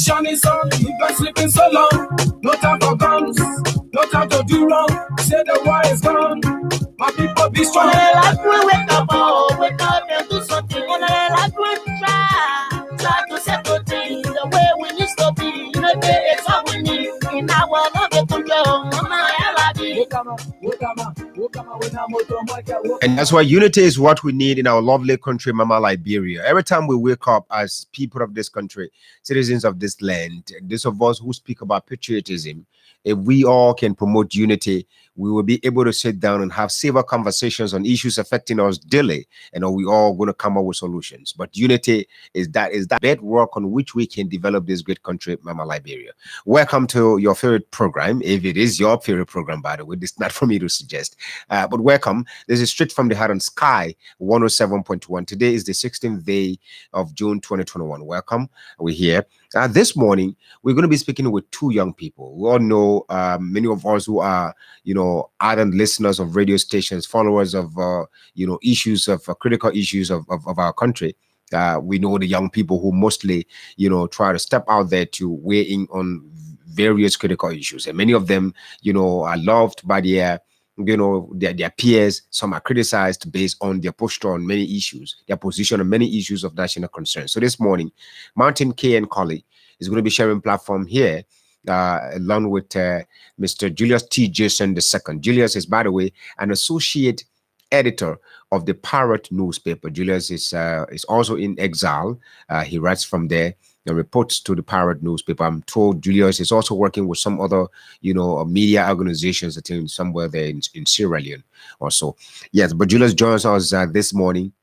Mission is on. You've been sleeping so long. No time for guns. No time to do wrong. Say the war is gone. My people be strong. Like we wake up, oh, wake up and do something. Like we try to settle things the way we need to be. You know, it's what we need in our love and control. And that's why unity is what we need in our lovely country, Mama Liberia. Every time we wake up as people of this country, citizens of this land, those of us who speak about patriotism, if we all can promote unity, we will be able to sit down and have civil conversations on issues affecting us daily, and we all going to come up with solutions. But unity is that bedrock on which we can develop this great country, Mama Liberia. Welcome to your favorite program, if it is your favorite program, by the way. This is not for me to suggest, but welcome. This is straight from the heart on Sky 107.1. Today is the 16th day of June 2021. Welcome. We're here. This morning, we're going to be speaking with two young people. We all know many of us who are, ardent listeners of radio stations, followers of, issues of critical issues of our country. We know the young people who mostly, try to step out there to weigh in on various critical issues. And many of them, are loved by their peers. Some are criticized based on their posture on many issues, their position on many issues of national concern. So this morning, Martin K. and Colley is going to be sharing platform here along with Mr. Julius T. Jason II. Julius is, by the way, an associate editor of the Parrot newspaper. Julius is also in exile. He writes from there and reports to the Parrot newspaper. I'm told Julius is also working with some other, media organizations, I think somewhere there in Sierra Leone or so. Yes, but Julius joins us this morning,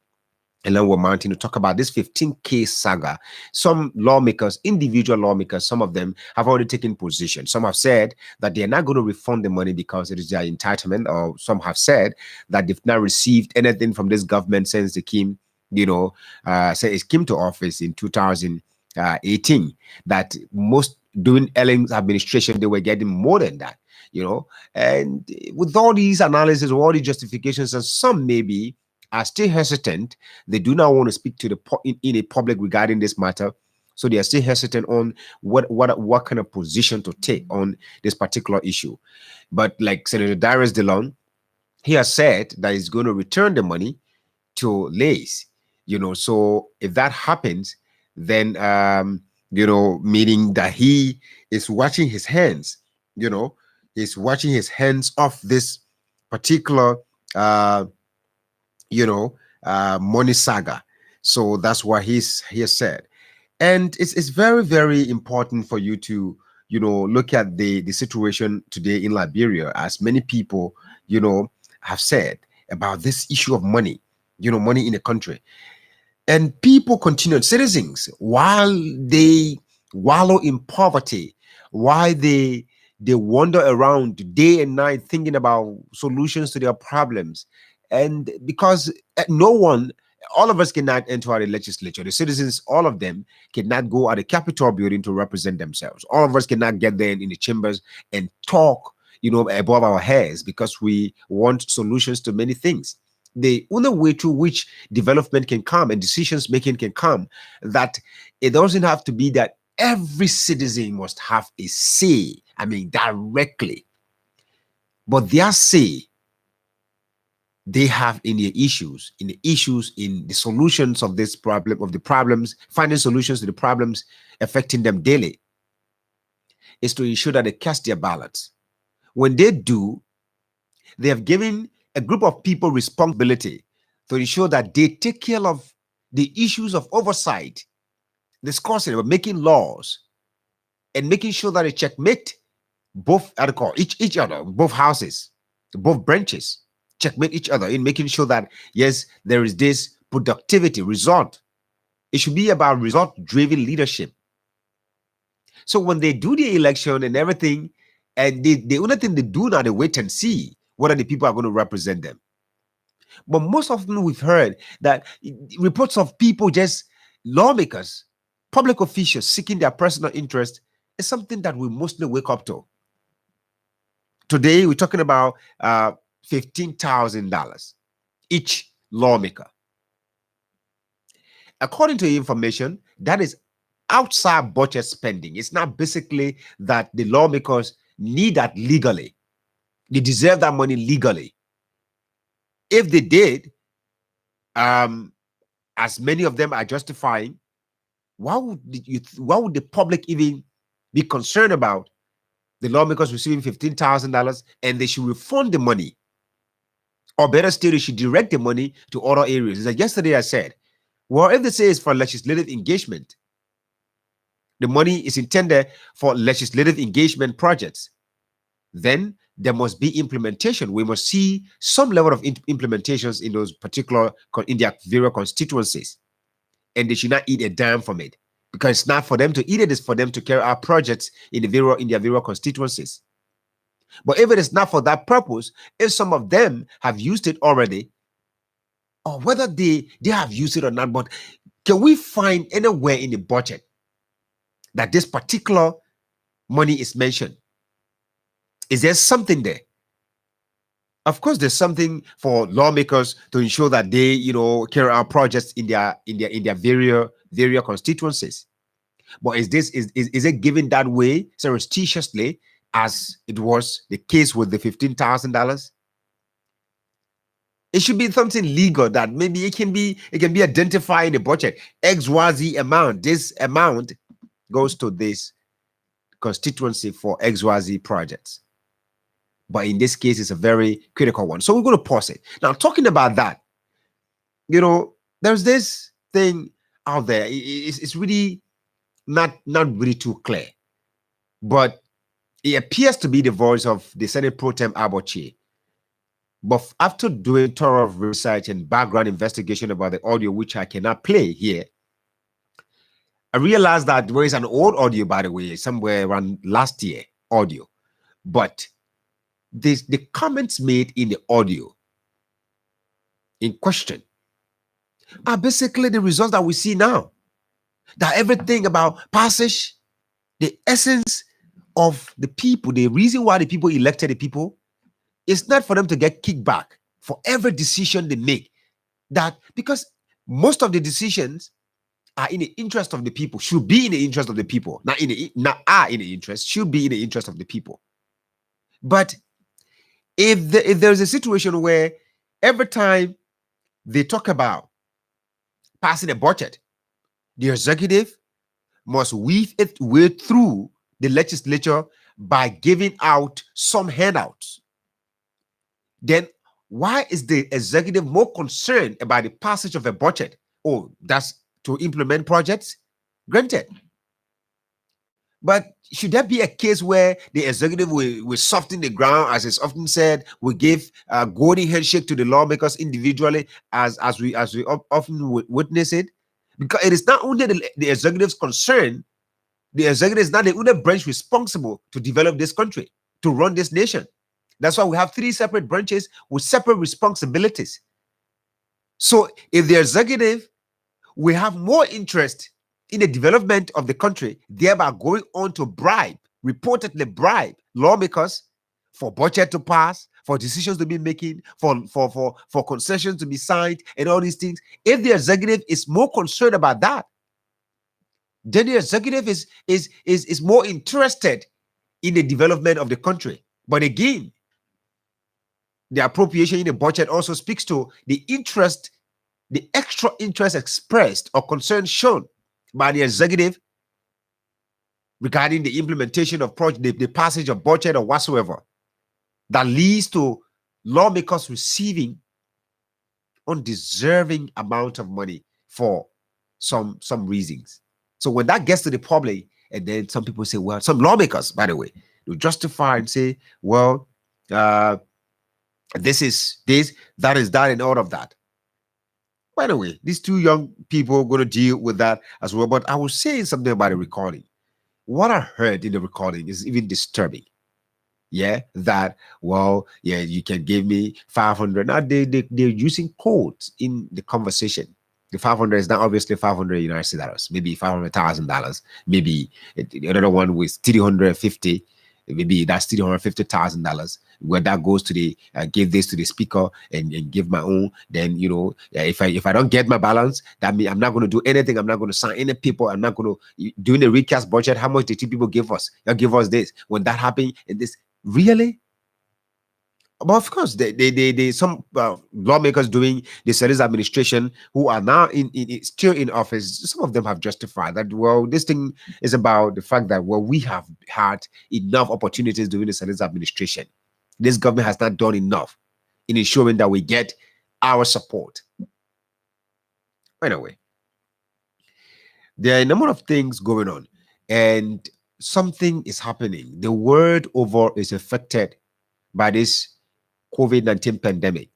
and then we're mounting to talk about this 15K saga. Some lawmakers, individual lawmakers, some of them have already taken position. Some have said that they're not going to refund the money because it is their entitlement, or some have said that they've not received anything from this government since they came, since it came to office in 2018. That most during Ellen's administration, they were getting more than that, And with all these analysis, all these justifications, and some maybe are still hesitant. They do not want to speak to in a public regarding this matter, so they are still hesitant on what kind of position to take on this particular issue. But like Senator Darius DeLong, he has said that he's going to return the money to Lays. So if that happens, then meaning that he is watching his hands. He's watching his hands off this particular money saga. So that's what he has said. And it's very, very important for you to, look at the situation today in Liberia, as many people, have said about this issue of money, money in the country. And people continue, citizens, while they wallow in poverty, while they wander around day and night thinking about solutions to their problems. And because all of us cannot enter the legislature. The citizens, all of them, cannot go at the Capitol building to represent themselves. All of us cannot get there in the chambers and talk, above our heads, because we want solutions to many things. The only way through which development can come and decisions making can come, that it doesn't have to be that every citizen must have a say, directly. But their say they have in the issues, in the solutions of this problem, of the problems, finding solutions to the problems affecting them daily, is to ensure that they cast their ballots. When they do, they have given a group of people responsibility to ensure that they take care of the issues of oversight, discussing about making laws, and making sure that they checkmate both each other, both houses, both branches, checkmate each other in making sure that, yes, there is this productivity result. It should be about result-driven leadership. So when they do the election and everything, and the only thing they do now, they wait and see whether the people are going to represent them. But most often we've heard that reports of people, just lawmakers, public officials seeking their personal interest, is something that we mostly wake up to. Today, we're talking about $15,000 each lawmaker. According to information, that is outside budget spending. It's not basically that the lawmakers need that legally. They deserve that money legally. If they did, as many of them are justifying, why would the public even be concerned about the lawmakers receiving $15,000 and they should refund the money? Or better still, they should direct the money to other areas. Like yesterday I said, well, if they say it's for legislative engagement, the money is intended for legislative engagement projects, then there must be implementation. We must see some level of implementations in those particular, in their various constituencies. And they should not eat a dime from it, because it's not for them to eat it, it's for them to carry out projects in their various constituencies. But if it is not for that purpose, if some of them have used it already, or whether they have used it or not, but can we find anywhere in the budget that this particular money is mentioned? Is there something there? Of course, there's something for lawmakers to ensure that they, carry out projects in their various constituencies. But is it given that way surreptitiously as it was the case with the $15,000? It should be something legal that maybe it can be identified in the budget. XYZ amount. This amount goes to this constituency for XYZ projects. But in this case, it's a very critical one. So we're going to pause it. Now, talking about that, there's this thing out there. It's really not really too clear. But it appears to be the voice of the Senate Pro Tem Abochie. But after doing thorough research and background investigation about the audio, which I cannot play here, I realized that there is an old audio, by the way, somewhere around last year audio. But the comments made in the audio in question are basically the results that we see now. That everything about passage, the essence of the people, the reason why the people elected the people, is not for them to get kickback for every decision they make. That because most of the decisions are in the interest of the people, should be in the interest of the people, not are in the interest, should be in the interest of the people. But if there's a situation where every time they talk about passing a budget, the executive must weave its way through the legislature by giving out some handouts, then why is the executive more concerned about the passage of a budget? Oh, that's to implement projects? Granted. But should there be a case where the executive will soften the ground, as is often said, will give a golden handshake to the lawmakers individually, as we often witness it? Because it is not only the executive's concern. The executive is not the only branch responsible to develop this country, to run this nation. That's why we have 3 separate branches with separate responsibilities. So if the executive will have more interest in the development of the country, thereby going on to reportedly bribe lawmakers for budget to pass, for decisions to be making, for concessions to be signed, and all these things. If the executive is more concerned about that, then the executive is more interested in the development of the country. But again, the appropriation in the budget also speaks to the interest, the extra interest expressed or concern shown by the executive regarding the implementation of project, the passage of budget or whatsoever, that leads to lawmakers receiving undeserving amount of money for some reasons. So when that gets to the public, and then some people say, well, some lawmakers, by the way, will justify and say, well, this is this, that is that, and all of that. By the way, these 2 young people are going to deal with that as well. But I was saying something about the recording. What I heard in the recording is even disturbing. Yeah, that, well, yeah, you can give me 500. Now they're using codes in the conversation. The 500 is not obviously 500 United States dollars, maybe $500,000, maybe another one with 350 maybe that's $350,000. Where that goes to the give this to the speaker and give my own. Then if I don't get my balance, that means I'm not going to do anything. I'm not going to sign any people. I'm not going to doing the recast budget. How much did you people give us? They'll give us this. When that happened, and this really. But of course, they some lawmakers doing the service administration who are now still in office. Some of them have justified that. Well, this thing is about the fact that we have had enough opportunities doing the service administration. This government has not done enough in ensuring that we get our support. Anyway, there are a number of things going on, and something is happening. The world over is affected by this COVID-19 pandemic,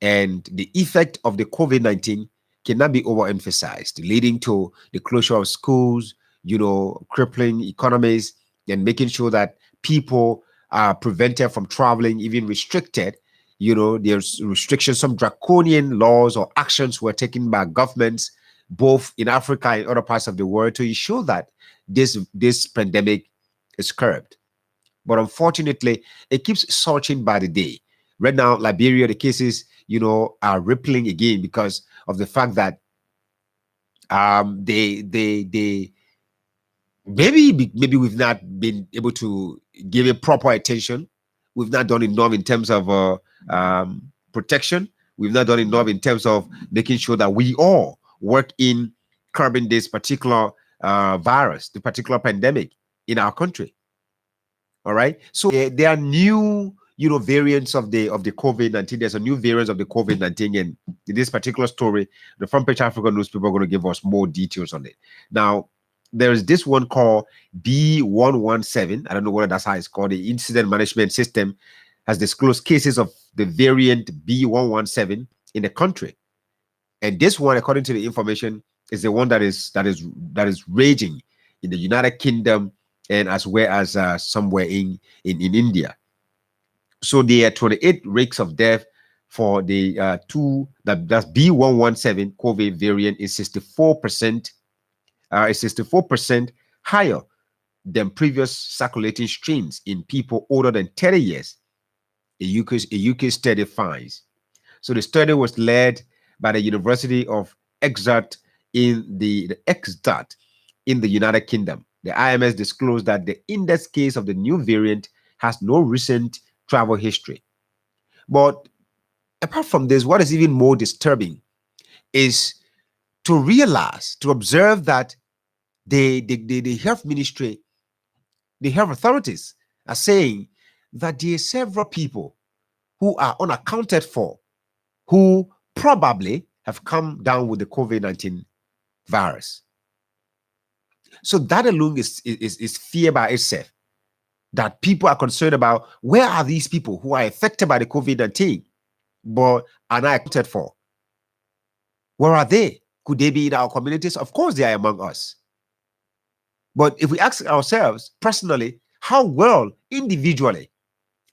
and the effect of the COVID-19 cannot be overemphasized, leading to the closure of schools, crippling economies, and making sure that people are prevented from traveling, even restricted. There's restrictions, some draconian laws or actions were taken by governments, both in Africa and other parts of the world, to ensure that this pandemic is curbed. But unfortunately, it keeps surging by the day. Right now, Liberia, the cases, are rippling again because of the fact that they maybe we've not been able to give it proper attention. We've not done enough in terms of protection. We've not done enough in terms of making sure that we all work in curbing this particular virus, the particular pandemic in our country. All right. So there are new variants of the COVID-19. There's a new variant of the COVID-19, and in this particular story, the Front Page Africa newspaper are going to give us more details on it. Now, there is this one called B117. I don't know whether that's how it's called. The Incident Management System has disclosed cases of the variant B117 in the country, and this one, according to the information, is the one that is raging in the United Kingdom and as well as somewhere in India. So there are 28 rates of death for the that's B117 COVID variant is 64%. Is 64% higher than previous circulating strains in people older than 30 years. A UK study finds. So the study was led by the University of Exeter in the United Kingdom. The IMS disclosed that the index case of the new variant has no recent travel history. But apart from this, what is even more disturbing is to observe that the health ministry, the health authorities are saying that there are several people who are unaccounted for who probably have come down with the COVID-19 virus. So that alone is fear by itself, that people are concerned about where are these people who are affected by the COVID-19 but are not accounted for. Where are they? Could they be in our communities? Of course they are among us. But if we ask ourselves personally, how well individually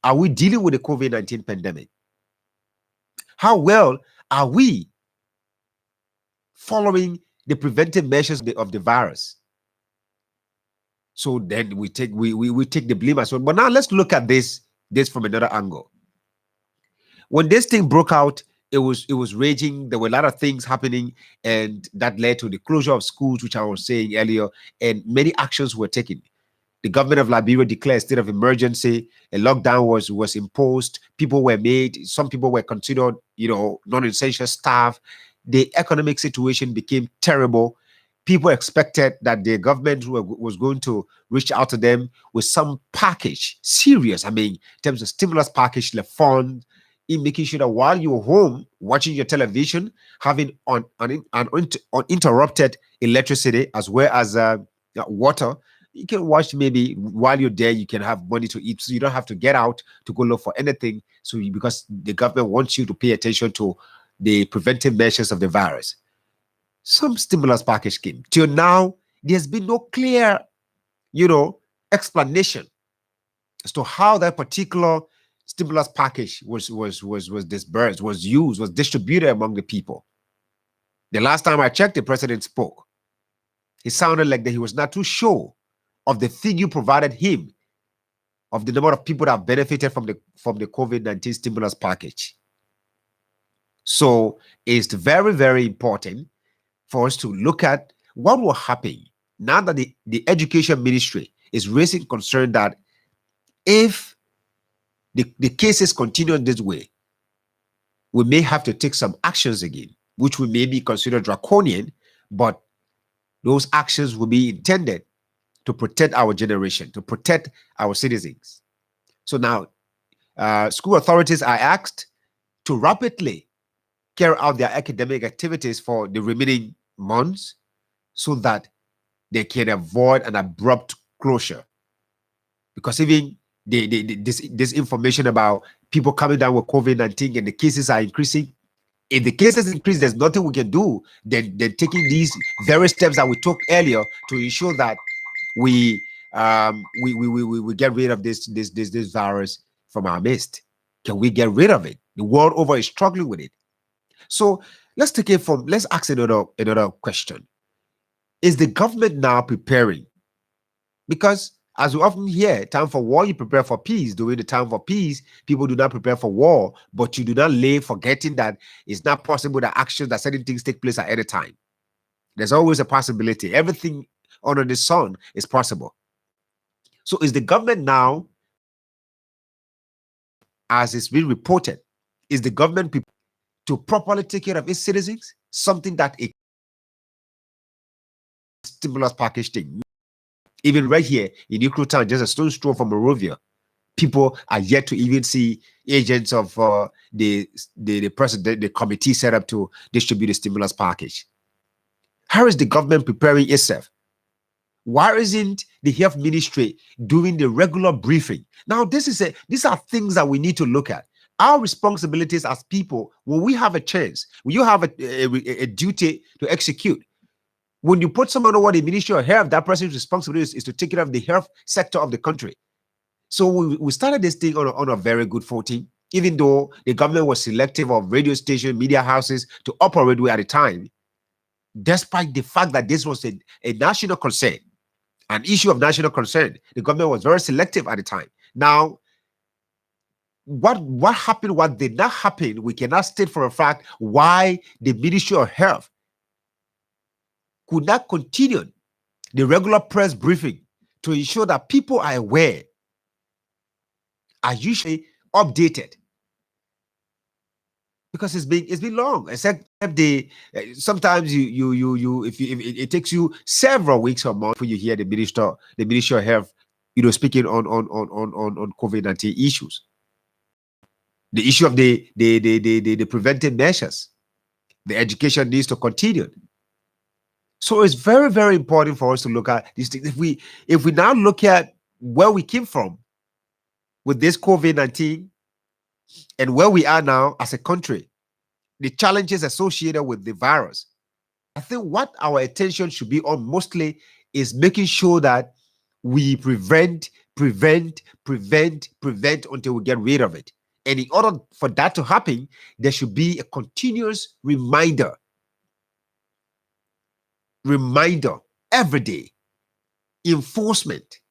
are we dealing with the COVID-19 pandemic? How well are we following the preventive measures of the virus? So then we take the blame as well. But now let's look at this from another angle. When this thing broke out, it was raging. There were a lot of things happening, and that led to the closure of schools, which I was saying earlier, and many actions were taken. The government of Liberia declared a state of emergency. A lockdown was imposed. People were made. Some people were considered, non-essential staff. The economic situation became terrible. People expected that the government was going to reach out to them with some package, serious. I mean, in terms of stimulus package, the fund, in making sure that while you're home watching your television, having uninterrupted electricity as well as water, you can watch. Maybe while you're there, you can have money to eat, so you don't have to get out to go look for anything. So because the government wants you to pay attention to the preventive measures of the virus. Some stimulus package came. Till now, there's been no clear, explanation as to how that particular stimulus package was disbursed, was used, was distributed among the people. The last time I checked, the president spoke. It sounded like that he was not too sure of the figure provided him of the number of people that have benefited from the COVID-19 stimulus package. So it's very, very important for us to look at what will happen now that the education ministry is raising concern that if the cases continue this way, we may have to take some actions again, which we may be considered draconian, but those actions will be intended to protect our generation, to protect our citizens. So now, school authorities are asked to rapidly carry out their academic activities for the remaining months so that they can avoid an abrupt closure. Because even this information about people coming down with COVID-19 and the cases are increasing, if the cases increase, there's nothing we can do than taking these very steps that we took earlier to ensure that we get rid of this virus from our midst. Can we get rid of it? The world over is struggling with it. So let's take it from, let's ask another question. Is the government now preparing? Because as we often hear, time for war, you prepare for peace. During the time for peace, people do not prepare for war, but you do not live forgetting that it's not possible that actions, that certain things take place at any time. There's always a possibility. Everything under the sun is possible. So is the government now, as it's been reported, is the government prepared to properly take care of its citizens? Something that a stimulus package thing. Even right here in Ukraine town, just a stone's throw from Morovia, people are yet to even see agents of the president, the committee set up to distribute the stimulus package. How is the government preparing itself? Why isn't the health ministry doing the regular briefing? Now, these are things that we need to look at. Our responsibilities as people, when we have a chance, when you have a duty to execute, when you put someone over the Ministry of Health, that person's responsibility is to take care of the health sector of the country. So we started this thing on a very good footing, even though the government was selective of radio station, media houses to operate with at the time, despite the fact that this was a national concern, an issue of national concern. The government was very selective at the time. Now, what happened, what did not happen, we cannot state for a fact why the Ministry of Health could not continue the regular press briefing to ensure that people are aware, are usually updated, because it's been long. Except sometimes if it takes you several weeks or months before you hear the Ministry of Health, speaking on COVID-19 issues. The issue of the preventive measures, the education needs to continue. So it's very, very important for us to look at these things. If we now look at where we came from with this COVID-19 and where we are now as a country, the challenges associated with the virus, I think what our attention should be on mostly is making sure that we prevent until we get rid of it. And in order for that to happen, there should be a continuous reminder every day, enforcement.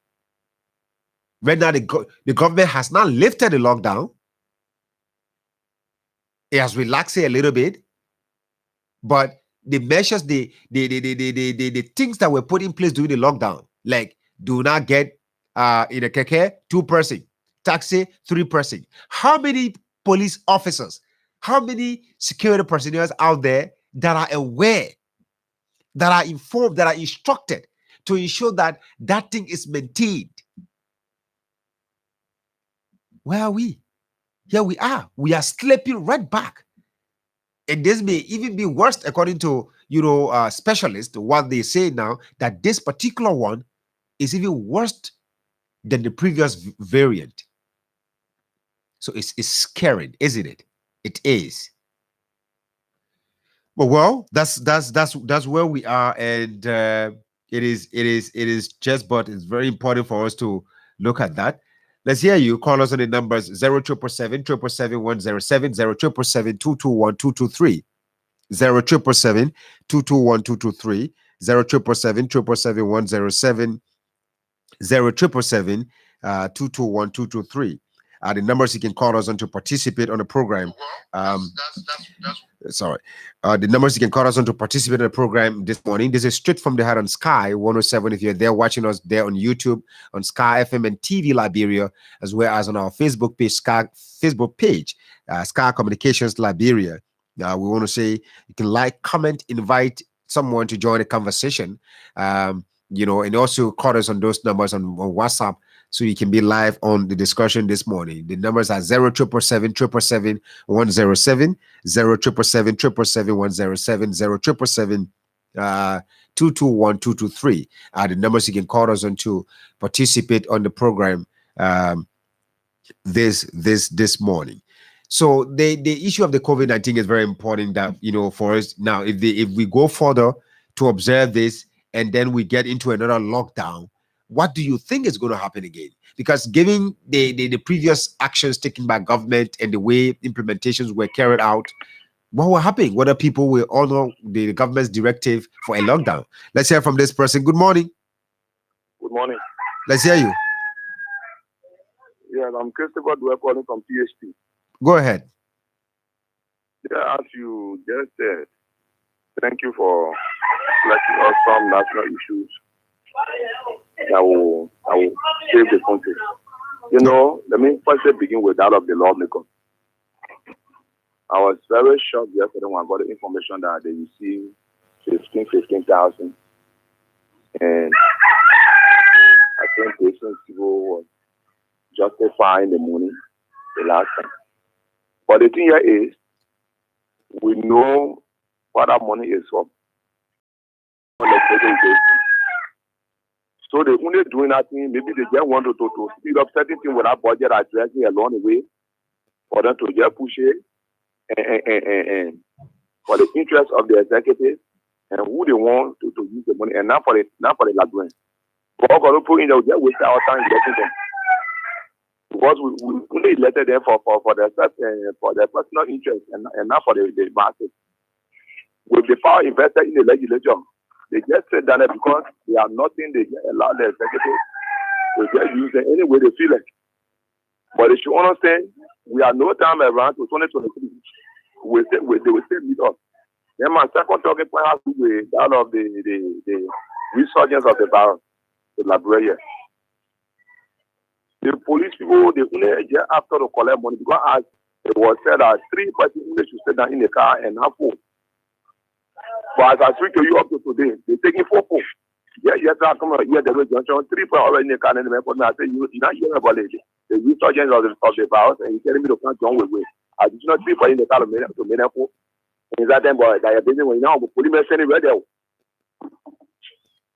Right now, the government has not lifted the lockdown. It has relaxed it a little bit, but the measures, the things that were put in place during the lockdown, like do not get in a keke 2-person, taxi 3-person. How many police officers, how many security personnel out there that are aware, that are informed, that are instructed to ensure that that thing is maintained? Where are we? Here we are. We are slipping right back. And this may even be worse, according to specialists, what they say now, that this particular one is even worse than the previous variant. So it's scary, isn't it? It is. But well, that's where we are, and it is just, but it's very important for us to look at that. Let's hear you. Call us on the numbers 0777 107, 0777 221 223, 0777 221 223, 0777 107, 0777 221-223. The numbers you can call us on to participate on the program. Sorry. The numbers you can call us on to participate in the program this morning. This is straight from the heart on Sky 107. If you're there watching us there on YouTube, on Sky FM and TV Liberia, as well as on our Facebook page, Sky Communications Liberia. We want to say you can like, comment, invite someone to join the conversation. And also call us on those numbers on WhatsApp, so you can be live on the discussion this morning. The numbers are 0777 107, 0777 107, 0777 221-223. The numbers you can call us on to participate on the program this morning. So the issue of the COVID-19 is very important. That for us now, if we go further to observe this, and then we get into another lockdown, what do you think is going to happen again? Because given the previous actions taken by government and the way implementations were carried out, what will happen? Whether people will honor the government's directive for a lockdown? Let's hear from this person. Good morning. Good morning. Let's hear you. Yes, I'm Christopher Dwyer calling from PHP. Go ahead. Yeah, as you just said, thank you for letting us some national issues that will save the country. Let me first begin with that of the lawmakers. I was very shocked yesterday when I got the information that they received 15,000. And I think Patient Civil was justifying the money the last time. But the thing here is, we know what that money is for. So they only doing nothing. Maybe they just want to speed up certain things without budget addressing along the way, for them to just push it and for the interest of the executive and who they want to use the money, and not for the Labuan. But all going to put in, they'll just waste our time getting them. Because we only elected them for their personal interest and not for the masses. With the power invested in the legislature, they just said that because they have nothing, they just allow the executive to just use it any way they feel it. But they should understand, we have no time around to 2023. They will still meet us. Then my second talking point has to do with that of the resurgence of the virus, the Liberia. The police people, they only just after to collect money because as it was said that 3 persons should sit down in the car and have food. But as I speak to you up to today, they're taking 4 phones. Yeah, I come here, there was 3 people already in the car and the man I say, you're not hearing about it. The resurgence of the virus, and you're telling me to come John with. I did not 3 people in the car to make a phone. And that time, boy, they are busy when now, but police sending right there.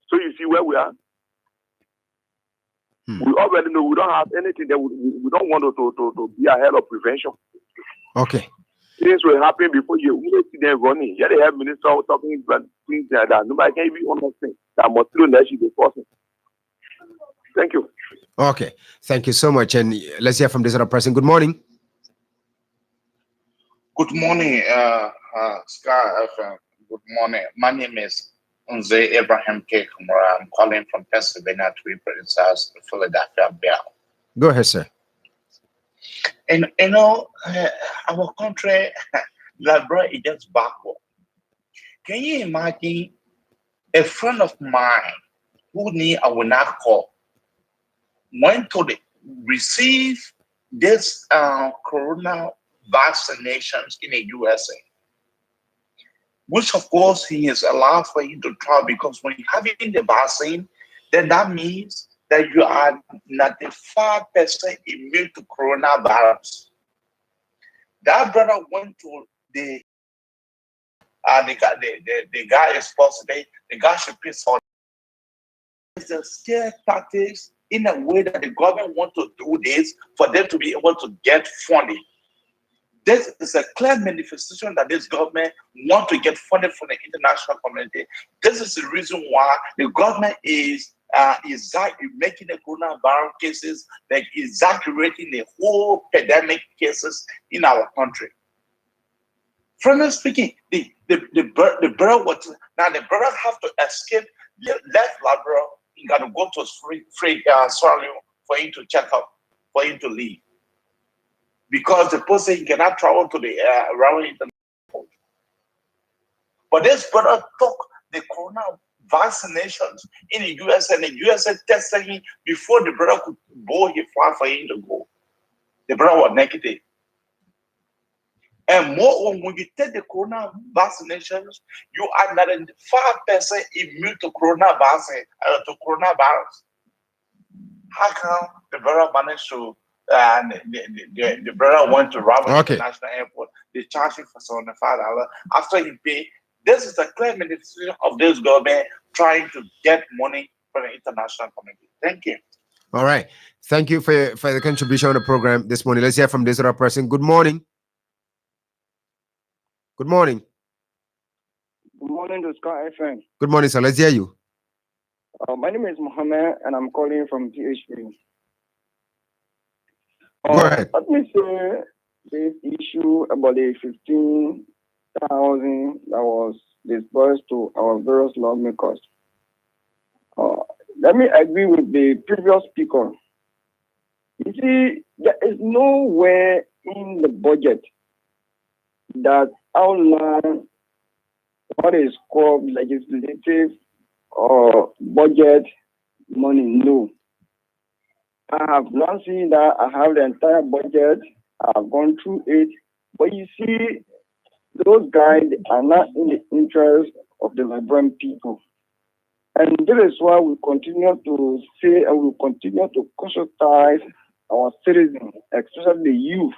So you see where we are. We already know we don't have anything that we don't want to be ahead of prevention. Okay. Things will happen before you really see them running. Yeah, they have ministers talking about things like that. Nobody can even understand that must do that should be possible. Thank you. Okay. Thank you so much. And let's hear from this other person. Good morning. Good morning, Sky FM. Good morning. My name is Unze Abraham K. Kumara. I'm calling from Pennsylvania to represent the Philadelphia Bell. Go ahead, sir. And our country, Liberia, is just backward. Can you imagine a friend of mine who I will not call went to receive this corona vaccinations in the USA, which of course he is allowed for you to try, because when you're having the vaccine, then that means that you are 95% immune to coronavirus. That brother went to the guy is supposed to the guy should pay for it's a scare tactics in a way that the government want to do this for them to be able to get funding. This is a clear manifestation that this government want to get funding from the international community. This is the reason why the government is making the coronavirus cases, like exaggerating the whole pandemic cases in our country. Frankly speaking, the brother have to escape, left Liberia, you got to go to Sierra Leone for him to check up, for him to leave. Because the person he cannot travel to the around international. But this brother took the corona vaccinations in the US, and the USA tested him before the brother could board his flight for him to go. The brother was negative. And more, when you take the corona vaccinations, you are 95% immune to coronavirus. How come the brother managed to? The brother went to Robert International Airport. They charged him for $75 after he paid. This is a clear manifestation of this government trying to get money from the international community. Thank you. All right. Thank you for the contribution on the program this morning. Let's hear from this other person. Good morning. Good morning. Good morning to Sky FM. Good morning, sir. Let's hear you. My name is Mohammed, and I'm calling from PHP. Go ahead. Let me say this issue about the 15,000 that was disbursed to our various lawmakers. Let me agree with the previous speaker. You see, there is nowhere in the budget that outline what is called legislative or budget money. No. I have not seen that. I have the entire budget. I've gone through it. But you see, those guys are not in the interest of the Liberian people. And this is why we continue to say and we continue to consultize our citizens, especially the youth.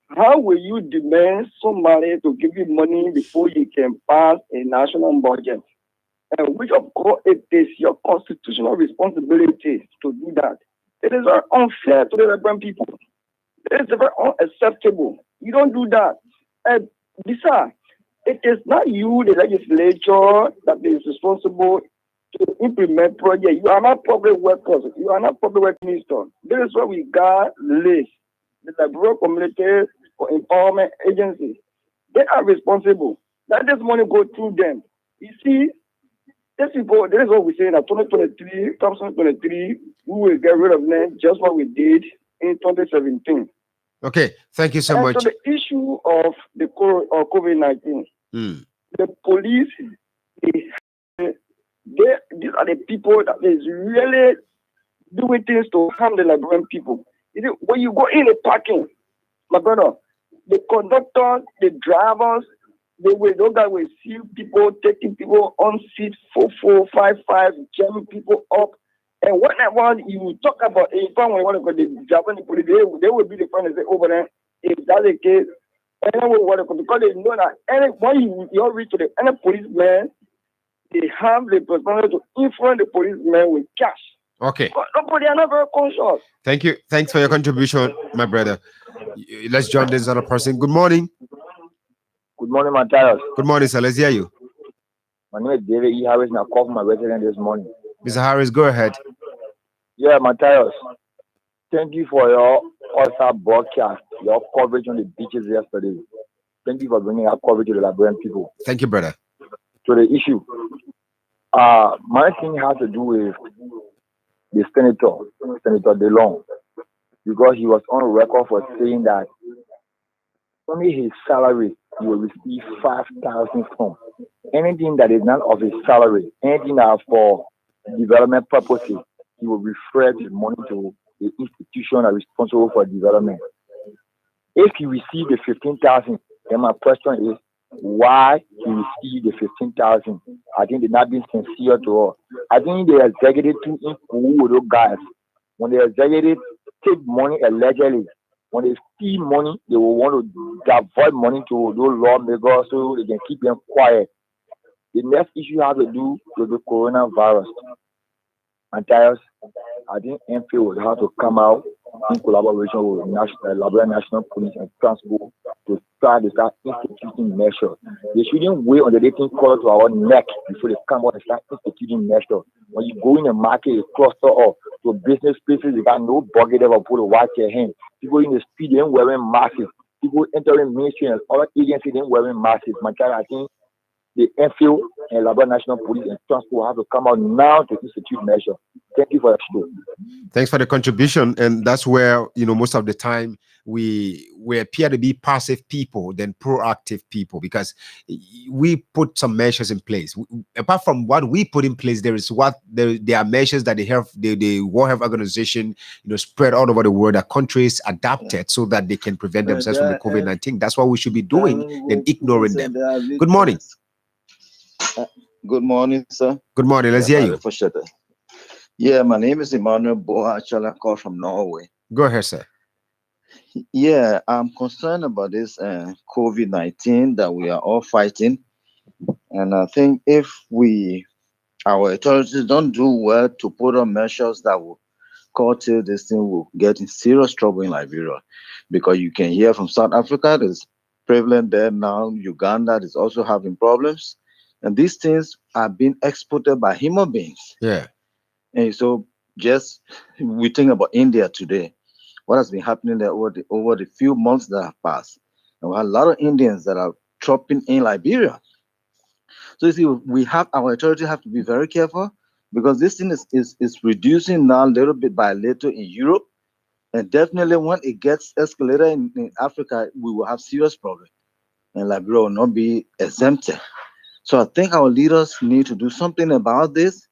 How will you demand somebody to give you money before you can pass a national budget? And which, of course, it is your constitutional responsibility to do that. It is very unfair to the Liberian people. It is very unacceptable. You don't do that. And besides, it is not you, the legislature, that is responsible to implement projects. You are not public workers. You are not public work minister. This is why we got LACE, the Liberian Community for Empowerment Agency. They are responsible. Let this money go through them. You see, these people, this is what we say that 2023, we will get rid of them just what we did in 2017. Okay, thank you so much. So the issue of the COVID-19, the police, these are the people that is really doing things to harm the Liberian people. When you go in a parking, my brother, the conductors, the drivers, those guys will see people taking people on seats 4455, jamming people up. And whenever you talk about a when you want to go the Japanese police, they will be the front and say over there, if that's the case, because they know that when you reach to any policeman, they have the responsibility to influence the policeman with cash. Okay. But nobody are not very conscious. Thank you. Thanks for your contribution, my brother. Let's join this other person. Good morning. Good morning, Matthias. Good morning, sir. Let's hear you. My name is David E. Harris, and I called from my resident this morning. Mr. Harris, go ahead. Yeah, Matthias. Thank you for your awesome broadcast, your coverage on the beaches yesterday. Thank you for bringing up coverage to the Liberian people. Thank you, brother. To the issue. My thing has to do with the Senator DeLong, because he was on record for saying that only his salary he will receive 5,000 from. Anything that is not of his salary, anything that is for development purposes, he will refer the money to the institution that is responsible for development. If he received the 15,000, then my question is why he received the 15,000. I think they're not being sincere to us. I think the executive too in with those guys. When the executive take money allegedly, when they steal money, they will want to divert money to those lawmakers so they can keep them quiet. The next issue has to do with the coronavirus. Matthias, I think MP would have to come out in collaboration with Liberian National Police and Transport to start instituting measures. They shouldn't wait on the dating collar to our neck before they come out and start instituting measures. When you go in the market, you cluster up to business places, you got no bucket ever put a watch your hand. People in the street, they ain't wearing masks. People entering ministry and other agencies, they ain't wearing masks. Matthias, I think the FAO and Liberia National Police and Transport have to come out now to institute measures. Thank you for your show. Thanks for the contribution. And that's where, most of the time we appear to be passive people than proactive people, because we put some measures in place. Apart from what we put in place, there are measures that the World Health Organization, spread all over the world, that countries adapted so that they can prevent themselves from the COVID-19. That's what we should be doing than ignoring them. Good morning. Good morning, sir. Good morning. Let's hear you. Yeah, my name is Emmanuel Boa. Actually, I call from Norway. Go ahead, sir. Yeah, I'm concerned about this COVID-19 that we are all fighting. And I think if our authorities don't do well to put on measures that will curtail this thing, will get in serious trouble in Liberia. Because you can hear from South Africa, there's prevalent there now. Uganda is also having problems. And these things are being exported by human beings. Yeah. And so just we think about India today, what has been happening there over the few months that have passed. And we have a lot of Indians that are trooping in Liberia. So you see, our authorities have to be very careful, because this thing is reducing now little bit by little in Europe. And definitely when it gets escalated in Africa, we will have serious problems. And Liberia will not be exempted. So I think our leaders need to do something about this.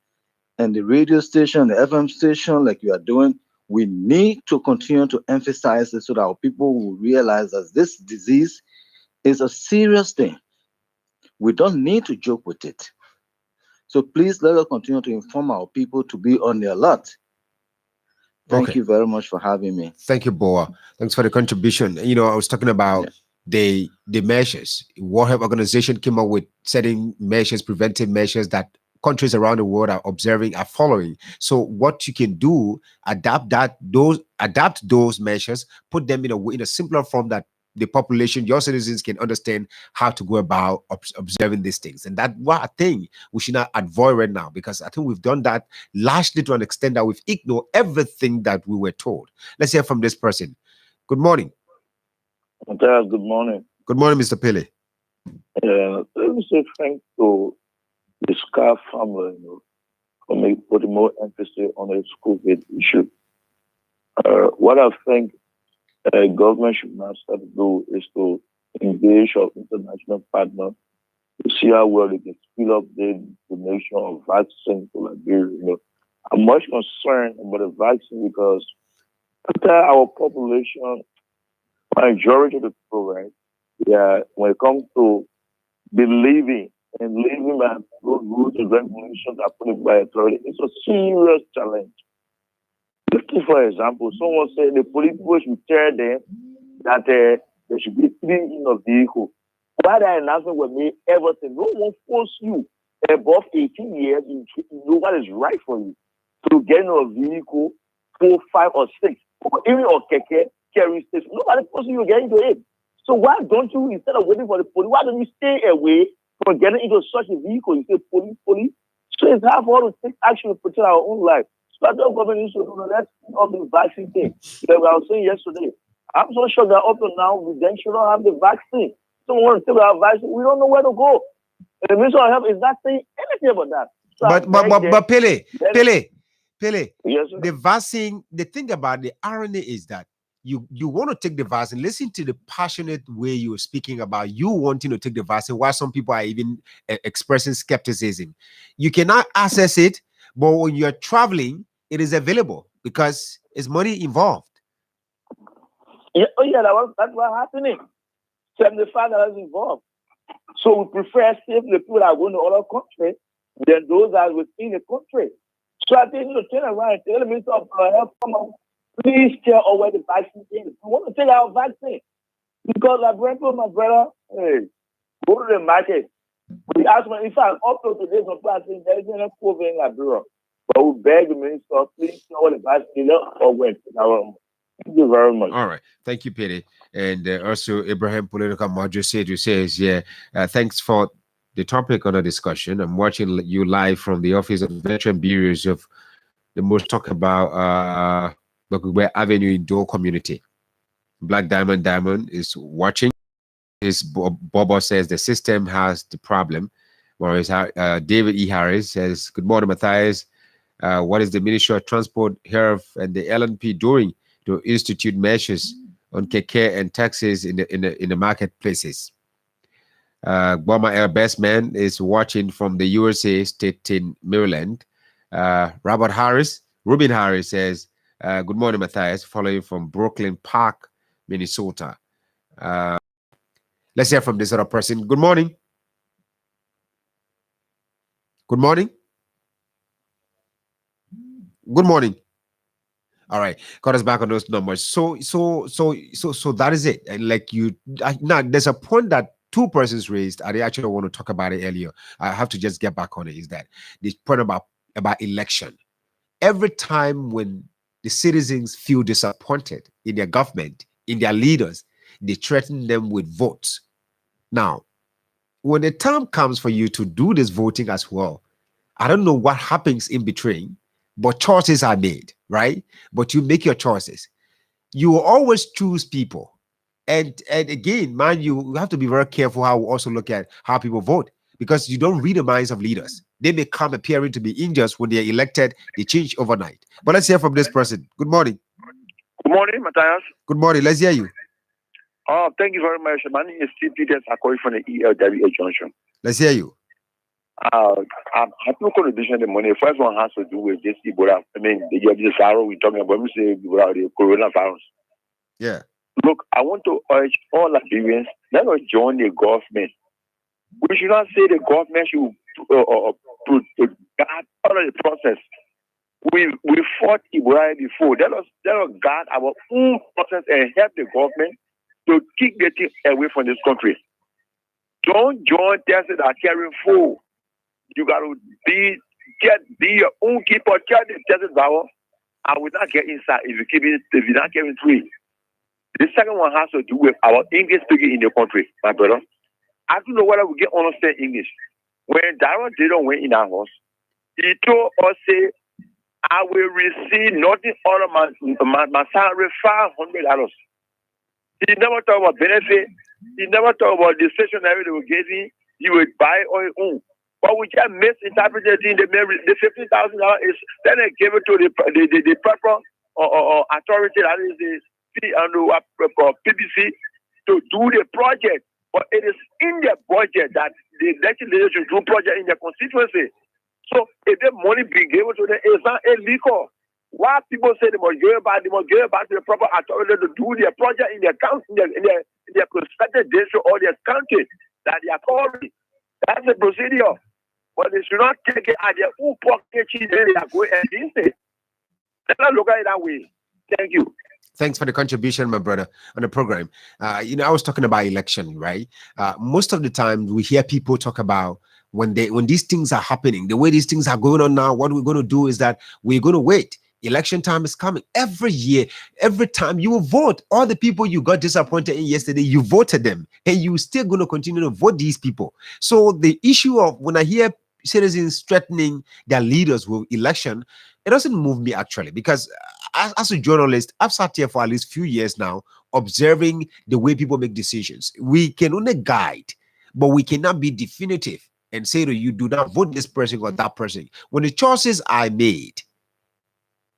And the radio station, the FM station, like you are doing, we need to continue to emphasize it so that our people will realize that this disease is a serious thing. We don't need to joke with it. So please let us continue to inform our people to be on the alert. Thank you very much for having me. Thank you, Boa. Thanks for the contribution. I was talking about the measures. World Health Organization came up with setting measures, preventive measures that countries around the world are observing, are following. So what you can do, adapt those measures, put them in a simpler form that the population, your citizens, can understand how to go about observing these things. And that's what I think we should not avoid right now, because I think we've done that largely to an extent that we've ignored everything that we were told. Let's hear from this person. Good morning. Good morning. Good morning, Mr. Pele. Let me say thanks to the Scar family, for putting more emphasis on the COVID issue. What I think government should now start to do is to engage our international partners to see how well they can speed up the donation of vaccine to Liberia. I'm much concerned about the vaccine because our population, majority of the people, right, when it comes to believing and living by those rules and regulations that are put by authority, it's a serious challenge. For example, someone said the police should tell them that there should be 3 in a vehicle. Why that announcement was made, everything. No one force you above 18 years to know what is right for you. To get in a vehicle, 4, 5, or 6, or even a keke carry station. Nobody forces you to get into it. So why don't you, instead of waiting for the police, why don't you stay away from getting into such a vehicle? You say police. So it's hard for us to take action to protect our own life. So I don't government needs to do let's up the vaccine thing. Like I was saying yesterday. I'm so sure that up to now we then should not have the vaccine. Someone wants to take our vaccine, we don't know where to go. And the Minister of Health is not saying anything about that. So but Pele, yes, sir. the vaccine, the thing about the irony is that you want to take the vaccine. Listen to the passionate way you're speaking about you wanting to take the vaccine, while some people are even expressing skepticism. You cannot access it, but when you're traveling, it is available because there's money involved. Yeah, that's what's happening. $75 involved. So we prefer save the people that are going to other countries than those that are within the country. So I think you turn around and tell the Minister of Health, come on, please tell us where the vaccine is. We want to take our vaccine. Because I bring to my brother, hey, go to the market. We ask me, in fact, up to today, some people are saying there isn't enough COVID in Liberia. But we beg the Minister, please tell what the vaccine is or when. Thank you very much. All right. Thank you, Pele. And also, Ibrahim Political Module says, thanks for the topic on the discussion. I'm watching you live from the Office of Veteran Bureaus of the most talk about Bakugbe Avenue in Dole community. Black Diamond is watching. Bobo says the system has the problem. David E. Harris says, "Good morning, Matthias. What is the Ministry of Transport, HERF, and the LNP doing to institute measures on KK and taxes in the marketplaces?" Boma Air Best Man is watching from the USA state in Maryland. Ruben Harris says, "Good morning, Matthias, following from Brooklyn Park, Minnesota." Let's hear from this other person. Good morning. Good morning. Good morning. All right, got us back on those numbers. So that is it. And like now, there's a point that two persons raised. I actually want to talk about it earlier. I have to just get back on it. Is that this point about election? Every time when the citizens feel disappointed in their government, in their leaders, they threaten them with votes. Now, when the time comes for you to do this voting as well, I don't know what happens in between, but choices are made, right? But you make your choices. You will always choose people. And again, mind you have to be very careful how we also look at how people vote, because you don't read the minds of leaders. They may come appearing to be angels when they're elected, they change overnight. But let's hear from this person. Good morning. Good morning, Matthias. Good morning. Let's hear you. Oh, thank you very much. My name is Steve Peters. I'm calling from the ELWA Junction. Let's hear you. I have no contribution the money. First one has to do with this Ebola. I mean, the sorrow we're talking about, we say Ebola, the coronavirus. Yeah. Look, I want to urge all Liberians, let us join the government. We should not say the government should guard all of the process. We fought Ebola before. Let us guard our own process and help the government to keep getting away from this country. Don't join tests that are carrying food. You got to be your own keeper. Carry the tested power. I will not get inside if you not carrying free. The second one has to do with our English speaking in the country, my brother. I don't know whether we can understand English. When Darren didn't win in our house, he told us, say, I will receive nothing other my salary $500. He never talk about benefit. He never talk about the stationery they were giving. He would buy on his own. But we just misinterpreted the $15,000 is then they gave it to the proper authority, that is the PBC, to do the project. But it is in the budget that the legislators should do project in their constituency. So if the money being given to them, it's not illegal. Why people say they must give it back to the proper authority to do their project in their county, in their prospective district or their county that they are calling. That's the procedure. But they should not take it at their own pocket. They are going against it. Let's not look at it that way. Thank you. Thanks for the contribution, my brother, on the program. I was talking about election, right? Most of the time we hear people talk about when these things are happening, the way these things are going on now, what we're going to do is that we're going to wait. Election time is coming. Every year, every time you will vote. All the people you got disappointed in yesterday, you voted them, and you're still going to continue to vote these people. So the issue of when I hear citizens threatening their leaders with election, it doesn't move me actually, because as a journalist, I've sat here for at least a few years now, observing the way people make decisions. We can only guide, but we cannot be definitive and say to you, do not vote this person or that person. When the choices are made,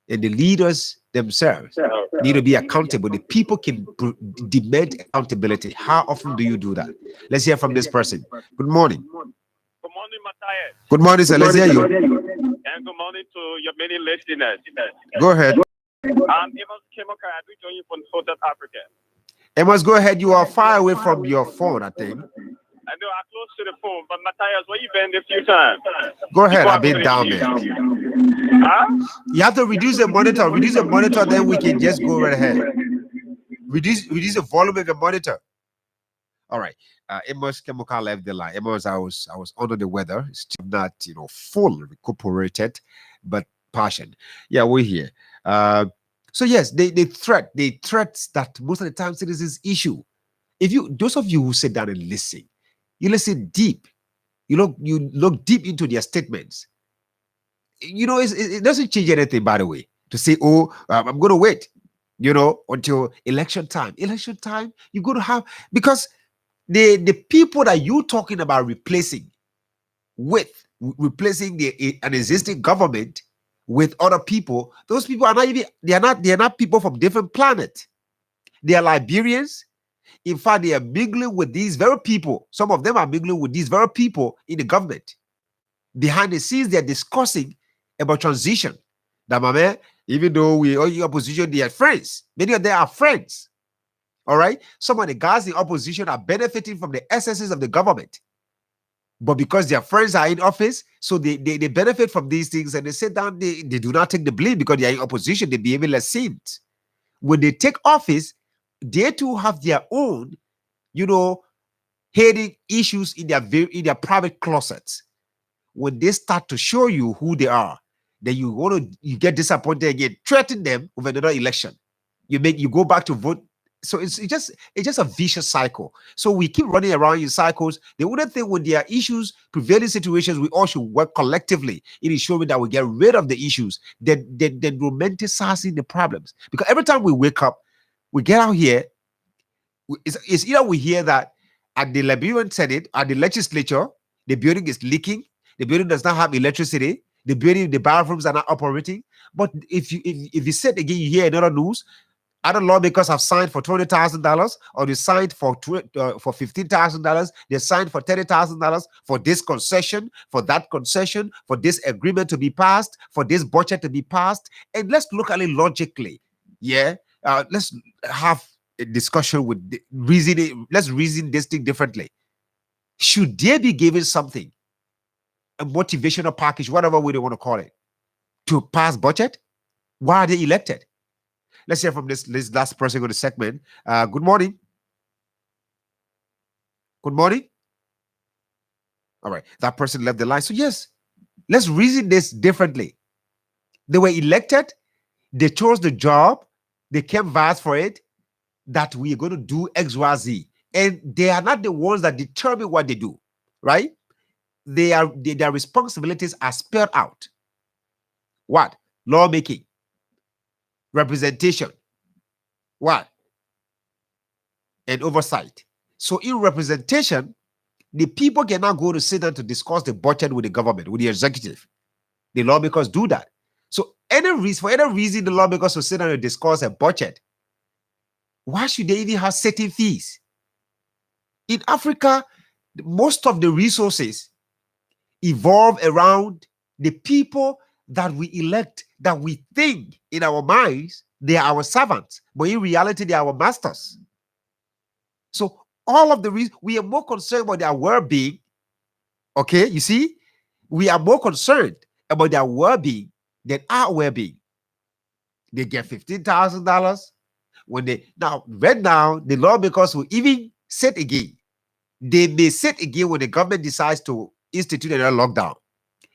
and the leaders themselves need to be accountable, the people can demand accountability. How often do you do that? Let's hear from this person. Good morning. Good morning, Matthias. Good morning, sir. Let's hear you. And good morning to your many listeners. Go ahead. Amos Kemoka, I do join you from Southern Africa. Amos, go ahead. You are far away from your phone, I think. I know I'm close to the phone, but Matthias, where you been a few times? Go ahead. I've been down there. Huh? You have to reduce the monitor. Reduce the monitor, then we can just go right ahead. Reduce the volume of the monitor. All right. Amos Kemoka left the line. Amos, I was under the weather. Still not, full recuperated, but passion. Yeah, we're here. So yes, they threats that most of the time citizens issue. Those of you who sit down and listen, you listen deep. You look deep into their statements. It doesn't change anything, by the way, to say, I'm going to wait, until election time. Election time, you're going to have, because the people that you're talking about replacing, with replacing an existing government with other people. Those people are not even, they are not people from different planets. They are Liberians. In fact, they are mingling with these very people. Some of them are mingling with these very people in the government. Behind the scenes, they are discussing about transition. That, my man, even though we are in opposition, they are friends. Many of them are friends. All right? Some of the guys in opposition are benefiting from the excesses of the government. But because their friends are in office, so they benefit from these things, and they sit down, they do not take the blame because they are in opposition. They behave like saints. When they take office, they too have their own, hidden issues in their private closets. When they start to show you who they are, then you get disappointed again, threaten them with another election. You go back to vote. So it's just a vicious cycle. So we keep running around in cycles. They wouldn't think when there are issues, prevailing situations, we all should work collectively in ensuring that we get rid of the issues, then romanticizing the problems. Because every time we wake up, we get out here, it's either we hear that at the Liberian Senate, at the legislature, the building is leaking, the building does not have electricity, the bathrooms are not operating. But if you sit again, you hear another news. Other lawmakers have signed for $20,000, or they signed for $15,000. They signed for $30,000 for this concession, for that concession, for this agreement to be passed, for this budget to be passed. And let's look at it logically. Yeah, let's have a discussion with reasoning. Let's reason this thing differently. Should they be given something, a motivational package, whatever way they want to call it, to pass budget? Why are they elected? Let's hear from this last person on the segment. Good morning. Good morning. All right. That person left the line. So yes, let's reason this differently. They were elected. They chose the job. They canvassed for it, that we are going to do X, Y, Z. And they are not the ones that determine what they do, right? Their responsibilities are spelled out. What? Lawmaking. Representation. What? And oversight. So in representation, the people cannot go to sit down to discuss the budget with the government, with the executive. The lawmakers do that. So for any reason the lawmakers will sit down and discuss a budget, why should they even have certain fees? In Africa, most of the resources evolve around the people that we elect, that we think in our minds they are our servants, but in reality they are our masters. So all of the reasons we are more concerned about their well-being. Okay, you see, we are more concerned about their well-being than our well-being. They get $15,000 right now the lawmakers will even sit again. They may sit again when the government decides to institute another lockdown.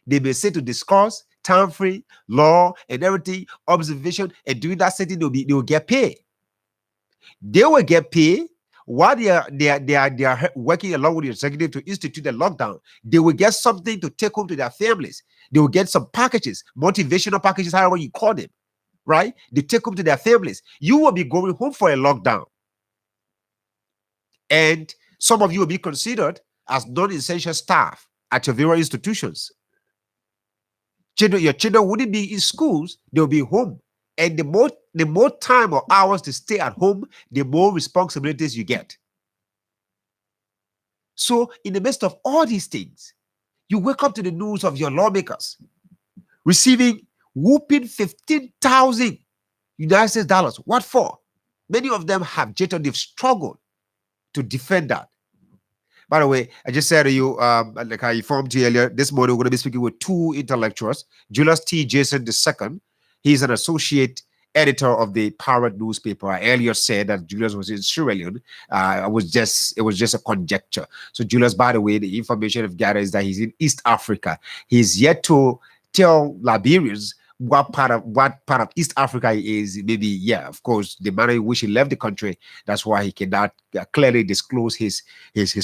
They may sit to discuss time-free law and everything, observation, and during that setting they will get paid. They will get paid while they are working along with the executive to institute a lockdown. They will get something to take home to their families. They will get some packages, motivational packages, however you call them, right? They take home to their families. You will be going home for a lockdown, and some of you will be considered as non-essential staff at your various institutions. Your children wouldn't be in schools, they'll be home. And the more time or hours to stay at home, the more responsibilities you get. So in the midst of all these things, you wake up to the news of your lawmakers receiving whooping 15,000 United States dollars. What for? Many of them have jittered, they've struggled to defend that. By the way, I just said to you, like I informed you earlier, this morning we're going to be speaking with two intellectuals. Julius T. Jason II. He's an associate editor of the Parrot newspaper. I earlier said that Julius was in Sierra Leone. It was just a conjecture. So Julius, by the way, the information I've gathered is that he's in East Africa. He's yet to tell Liberians what part of East Africa he is. Maybe, yeah, of course, the manner in which he left the country, that's why he cannot clearly disclose his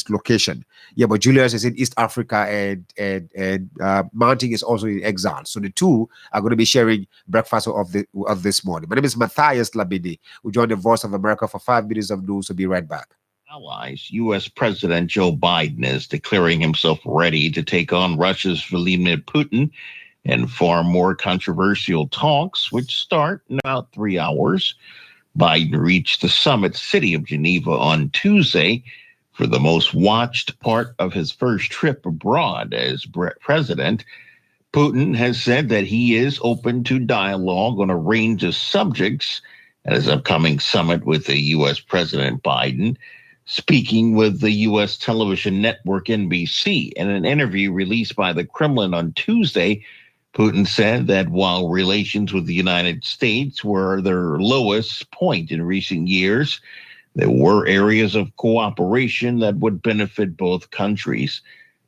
location. Yeah, but Julius is in East Africa, and Mounting is also in exile. So the two are going to be sharing breakfast of this morning. My name is Matthias Labidi. We join the Voice of America for 5 minutes of news. We'll be right back. allies, U.S. President Joe Biden is declaring himself ready to take on Russia's Vladimir Putin in far more controversial talks, which start in about 3 hours. Biden reached the summit city of Geneva on Tuesday for the most watched part of his first trip abroad as president. Putin has said that he is open to dialogue on a range of subjects at his upcoming summit with the U.S. President Biden. Speaking with the U.S. television network NBC in an interview released by the Kremlin on Tuesday, Putin said that while relations with the United States were their lowest point in recent years, there were areas of cooperation that would benefit both countries.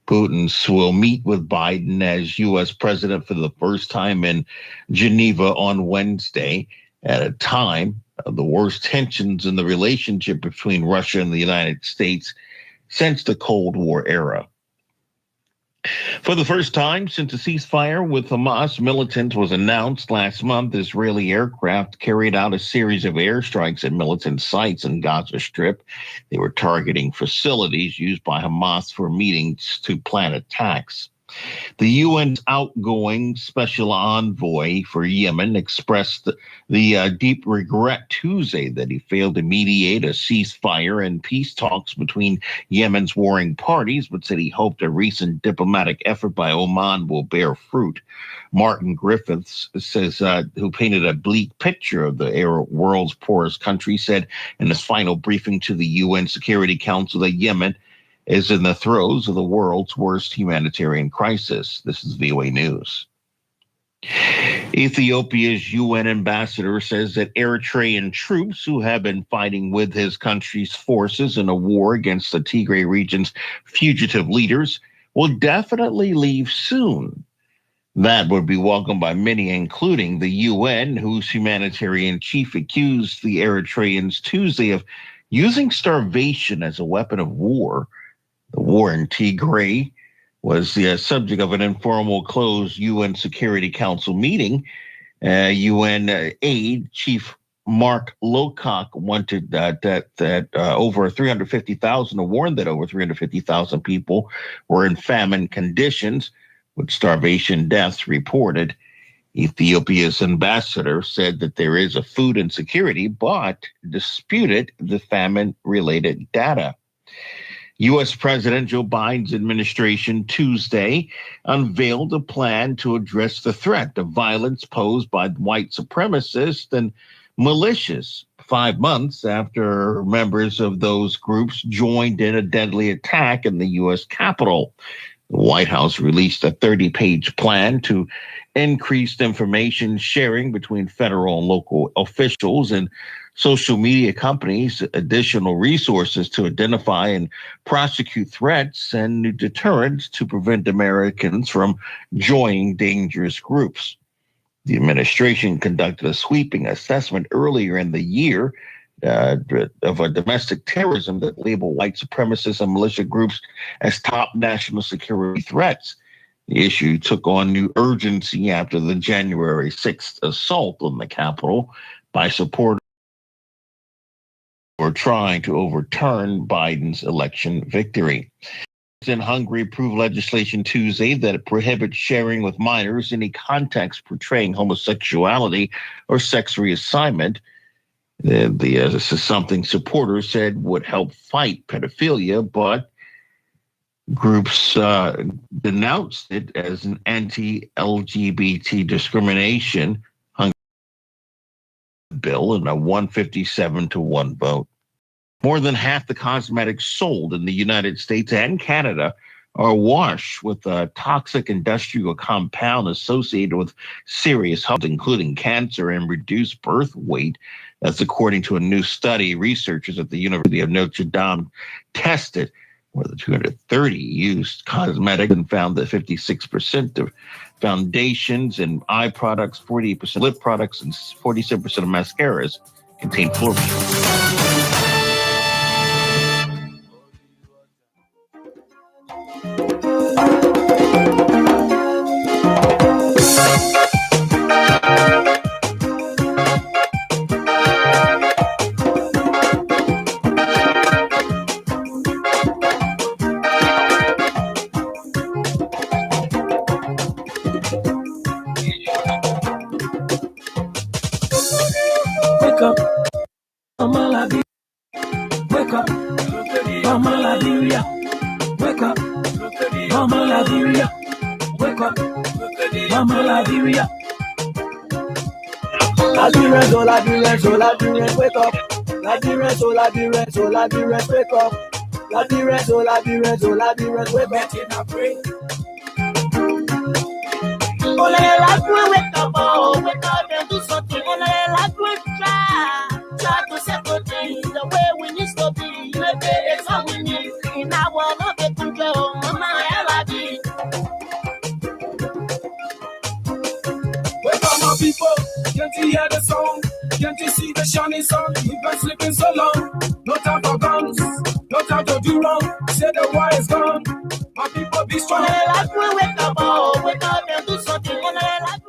Putin will meet with Biden as U.S. president for the first time in Geneva on Wednesday at a time of the worst tensions in the relationship between Russia and the United States since the Cold War era. For the first time since a ceasefire with Hamas militants was announced last month, Israeli aircraft carried out a series of airstrikes at militant sites in Gaza Strip. They were targeting facilities used by Hamas for meetings to plan attacks. The UN's outgoing special envoy for Yemen expressed the deep regret Tuesday that he failed to mediate a ceasefire and peace talks between Yemen's warring parties, but said he hoped a recent diplomatic effort by Oman will bear fruit. Martin Griffiths says, who painted a bleak picture of the world's poorest country, said in his final briefing to the UN Security Council that Yemen is in the throes of the world's worst humanitarian crisis. This is VOA News. Ethiopia's UN ambassador says that Eritrean troops who have been fighting with his country's forces in a war against the Tigray region's fugitive leaders will definitely leave soon. That would be welcomed by many, including the UN, whose humanitarian chief accused the Eritreans Tuesday of using starvation as a weapon of war. The war in Tigray was the subject of an informal closed UN Security Council meeting. UN aid chief Mark Lowcock wanted that over 350,000, warned that over 350,000 people were in famine conditions, with starvation deaths reported. Ethiopia's ambassador said that there is a food insecurity, but disputed the famine-related data. U.S. President Joe Biden's administration Tuesday unveiled a plan to address the threat of violence posed by white supremacists and militias 5 months after members of those groups joined in a deadly attack in the U.S. Capitol. The White House released a 30-page plan to increase information sharing between federal and local officials and social media companies, additional resources to identify and prosecute threats, and new deterrents to prevent Americans from joining dangerous groups. The administration conducted a sweeping assessment earlier in the year of a domestic terrorism that labeled white supremacist and militia groups as top national security threats. The issue took on new urgency after the January 6th assault on the Capitol by supporters who are trying to overturn Biden's election victory. In Hungary approved legislation Tuesday that prohibits sharing with minors any context portraying homosexuality or sex reassignment. This is something supporters said would help fight pedophilia, but groups denounced it as an anti-LGBT discrimination bill in a 157-1 vote. More than half the cosmetics sold in the United States and Canada are awash with a toxic industrial compound associated with serious health, including cancer and reduced birth weight. That's according to a new study. Researchers at the University of Notre Dame tested more than 230 used cosmetics and found that 56% of foundations and eye products, 48% lip products, and 47% of mascaras contain fluoride. Mama Liberia, wake up. Mama Liberia. Liberians, oh Liberians, oh Liberians, wake up. Liberians, oh Liberians, oh Liberians, wake up. Liberians, oh Liberians, oh Liberians, wake up. Oh, let Liberians wake up, oh, wake up and do something. Oh, let Liberians try to settle things the way we need to be. You know, it's all we need in our lovely country. Oh, Mama, LIB. Wake up, my people. Can't you hear the song? Can't you see the shining sun? We've been sleeping so long. No time for guns. No time to do wrong. Say the war is gone. My people be strong. Oh, let Liberians wake up, oh, wake up and do something. Oh, let Liberians.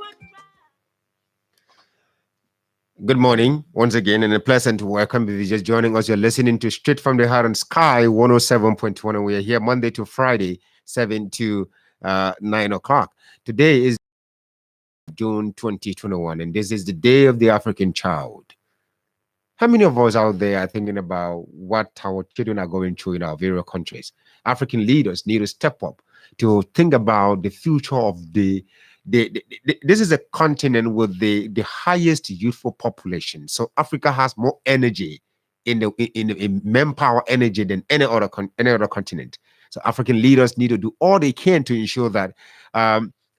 Good morning once again, and a pleasant welcome if you're just joining us. You're listening to Straight from the Heart on Sky 107.1, and we are here Monday to Friday, 7 to 9 o'clock. Today is June 2021, and this is the Day of the African Child. How many of us out there are thinking about what our children are going through in our various countries? African leaders need to step up to think about the future of this is a continent with the highest youthful population. So Africa has more energy in manpower energy than any other continent. So African leaders need to do all they can to ensure that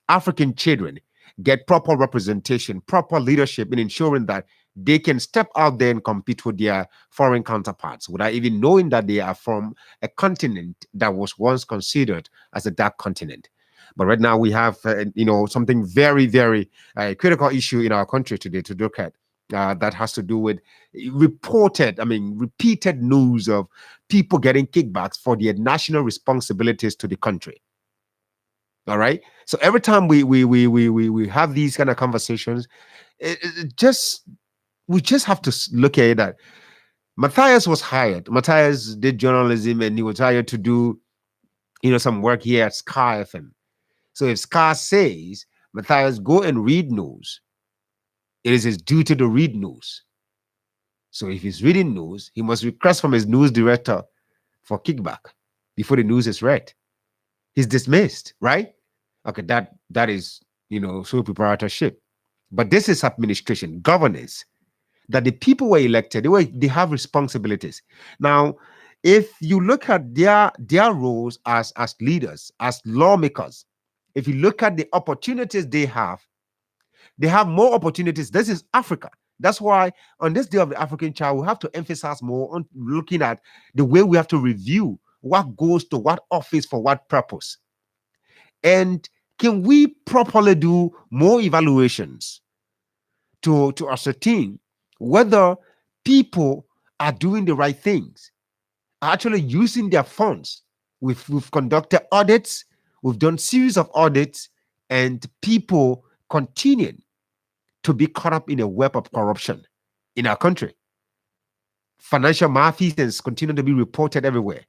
African children get proper representation, proper leadership in ensuring that they can step out there and compete with their foreign counterparts without even knowing that they are from a continent that was once considered as a dark continent. But right now we have, something very, very critical issue in our country today to look at that has to do with repeated news of people getting kickbacks for their national responsibilities to the country. All right. So every time we have these kind of conversations, we just have to look at it that Matthias was hired. Matthias did journalism and he was hired to do, some work here at Sky FM. So if Sky says, Matthias, go and read news, it is his duty to read news. So if he's reading news, he must request from his news director for kickback before the news is read. He's dismissed, right? Okay, that is, sole proprietorship. But this is administration, governance, that the people were elected, they have responsibilities. Now, if you look at their roles as leaders, as lawmakers, if you look at the opportunities they have more opportunities. This is Africa. That's why on this Day of the African Child, we have to emphasize more on looking at the way we have to review what goes to what office for what purpose. And can we properly do more evaluations to ascertain whether people are doing the right things, are actually using their funds? We've conducted audits. We've done series of audits, and people continue to be caught up in a web of corruption in our country. Financial malfeasance continue to be reported everywhere,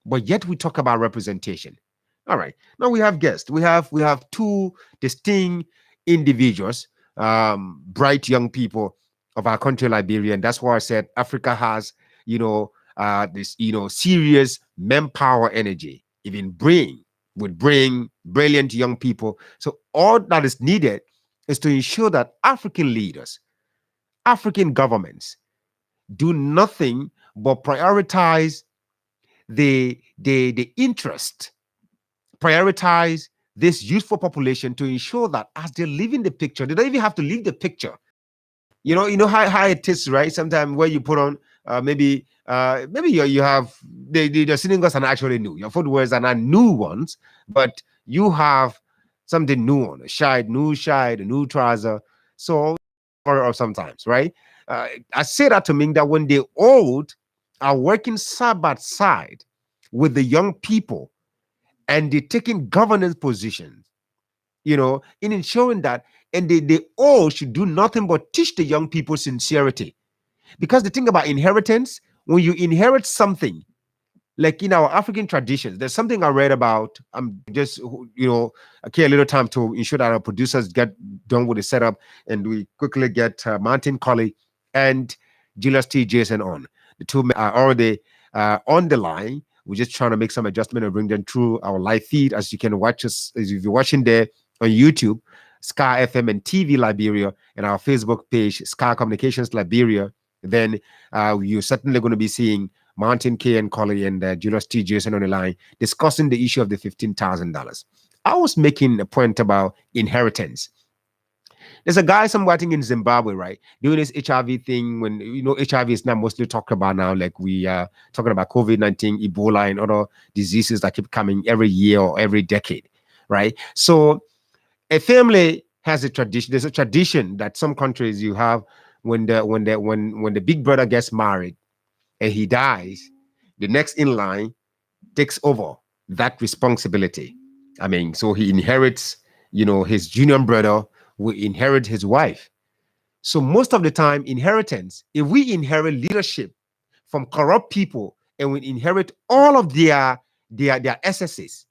but yet we talk about representation. All right, now we have guests. We have two distinct individuals, bright young people of our country, Liberia, and that's why I said Africa has, this, serious manpower energy, even would bring brilliant young people. So all that is needed is to ensure that African leaders, African governments do nothing but prioritize the interest, prioritize this youthful population to ensure that as they live in the picture, they don't even have to leave the picture. You know how it is, right? Sometimes where you put on maybe you have the sneakers are not actually new. Your footwears are not new ones, but you have something new on, a new trouser. So, or sometimes, right? I say that to mean that when the old are working side by side with the young people and they're taking governance positions, in ensuring that, and they all should do nothing but teach the young people sincerity. Because the thing about inheritance, when you inherit something, like in our African traditions, there's something I read about. I'm just, okay, a little time to ensure that our producers get done with the setup, and we quickly get Martin Colley and Julius T. Jason on. The two are already on the line. We're just trying to make some adjustment and bring them through our live feed. As you can watch us, as if you're watching there on YouTube, Sky FM and TV Liberia, and our Facebook page, Sky Communications Liberia, then you're certainly going to be seeing Martin K. and Colley and Julius T. Jason on the line discussing the issue of the $15,000. I was making a point about inheritance. There's a guy somewhere, I think in Zimbabwe, right, doing this HIV thing. When HIV is now mostly talked about now, like we are talking about COVID-19, Ebola, and other diseases that keep coming every year or every decade, right? So a family has a tradition. There's a tradition that some countries you have when the big brother gets married and he dies, the next in line takes over that responsibility. I mean, so he inherits, his junior brother will inherit his wife. So most of the time, inheritance, if we inherit leadership from corrupt people and we inherit all of their excesses,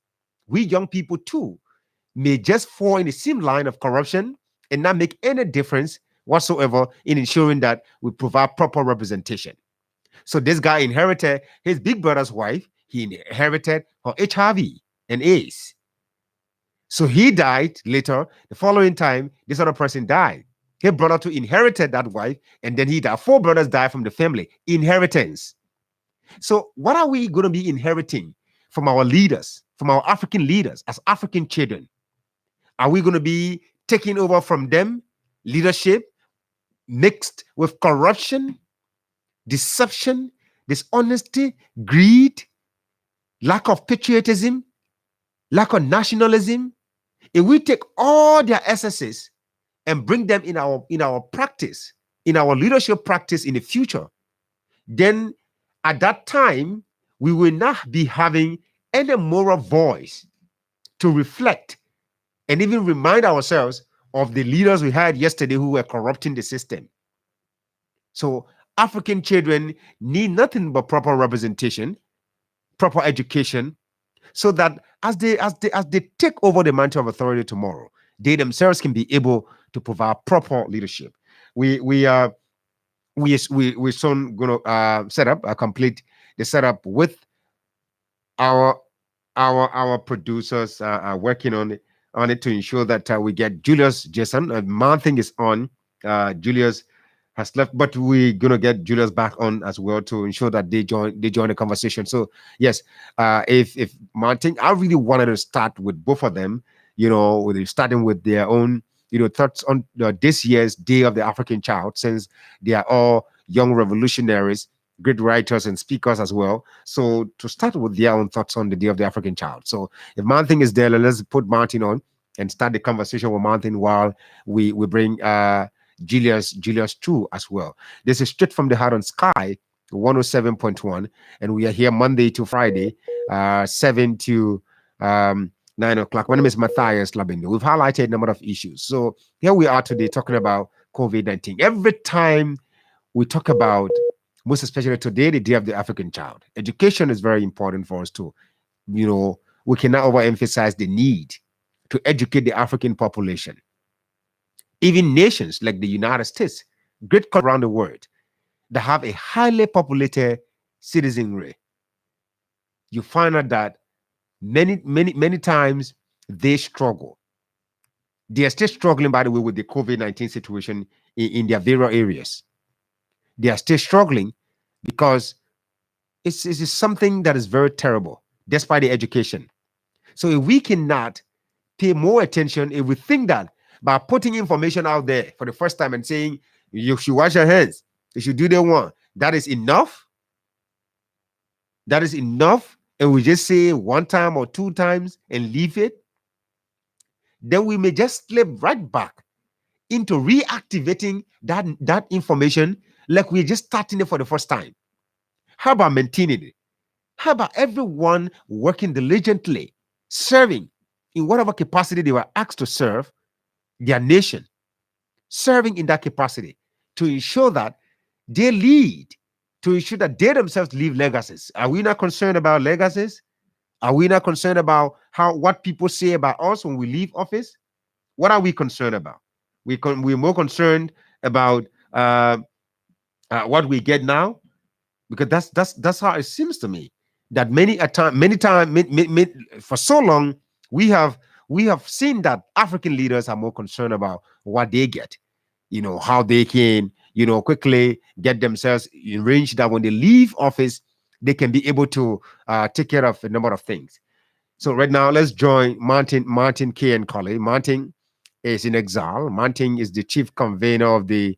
we young people too may just fall in the same line of corruption and not make any difference whatsoever in ensuring that we provide proper representation. So this guy inherited his big brother's wife. He inherited her HIV and AIDS. So he died later. The following time, this other person died. His brother too inherited that wife, and then he died. 4 brothers died from the family. Inheritance. So what are we going to be inheriting from our leaders, from our African leaders as African children? Are we going to be taking over from them leadership mixed with corruption, deception, dishonesty, greed, lack of patriotism, lack of nationalism? If we take all their excesses and bring them in our practice, in our leadership practice in the future, then at that time we will not be having any moral voice to reflect and even remind ourselves of the leaders we had yesterday who were corrupting the system. So African children need nothing but proper representation, proper education, so that as they take over the mantle of authority tomorrow, they themselves can be able to provide proper leadership. We're soon going to complete the setup with our producers working on it to ensure that we get Julius Jason. Man thing is on. Julius has left, but we're gonna get Julius back on as well to ensure that they join the conversation. So yes, if Martin, I really wanted to start with both of them, starting with their own thoughts on this year's Day of the African Child, since they are all young revolutionaries, great writers and speakers as well. So to start with their own thoughts on the Day of the African Child. So if Martin is there, let's put Martin on and start the conversation with Martin while we bring Julius too as well. This is Straight from the Heart on Sky 107.1, and we are here Monday to Friday, 7 to 9 o'clock. My name is Matthias Labindo. We've highlighted a number of issues. So here we are today talking about COVID-19. Every time we talk about, most especially today, the Day of the African Child, education is very important for us too. We cannot overemphasize the need to educate the African population. Even nations like the United States, great countries around the world, that have a highly populated citizenry, you find out that many times they struggle. They are still struggling, by the way, with the COVID-19 situation in their various areas. They are still struggling because it's something that is very terrible, despite the education. So if we cannot pay more attention, if we think that by putting information out there for the first time and saying you should wash your hands, you should do the one, that is enough. That is enough. And we just say 1 time or 2 times and leave it. Then we may just slip right back into reactivating that information like we're just starting it for the first time. How about maintaining it? How about everyone working diligently, serving in whatever capacity they were asked to serve their nation, serving in that capacity to ensure that they lead, to ensure that they themselves leave legacies. Are we not concerned about legacies? Are we not concerned about what people say about us when we leave office? What are we concerned about? We're more concerned about what we get now, because that's how it seems to me. that many time for so long we have seen that African leaders are more concerned about what they get, how they can, quickly get themselves in range that when they leave office, they can be able to take care of a number of things. So right now, let's join Martin K. and Colley. Martin is in exile. Martin is the chief convener of the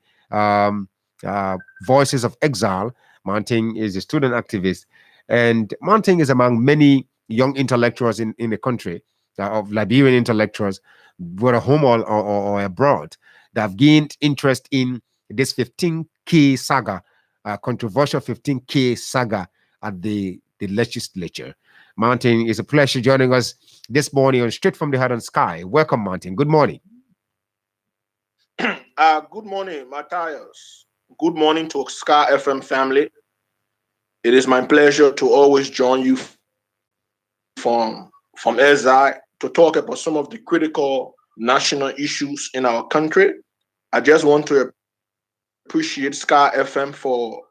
Voices of Exile. Martin is a student activist. And Martin is among many young intellectuals in the country, of Liberian intellectuals, whether home or abroad, that have gained interest in this 15K saga, controversial 15K saga at the legislature. Martin, it's a pleasure joining us this morning on Straight from the Heart and Sky. Welcome, Martin. Good morning. Good morning, Matthias. Good morning to Sky FM family. It is my pleasure to always join you from SI to talk about some of the critical national issues in our country. I just want to appreciate Sky FM for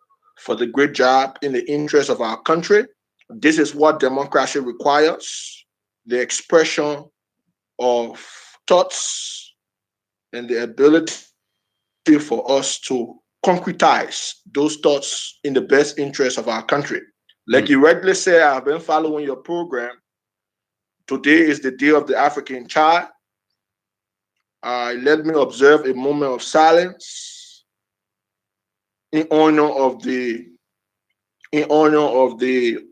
the great job in the interest of our country. This is what democracy requires: the expression of thoughts and the ability for us to concretize those thoughts in the best interest of our country. Like you rightly say, I've been following your program. Today is the Day of the African Child. Let me observe a moment of silence in honor of the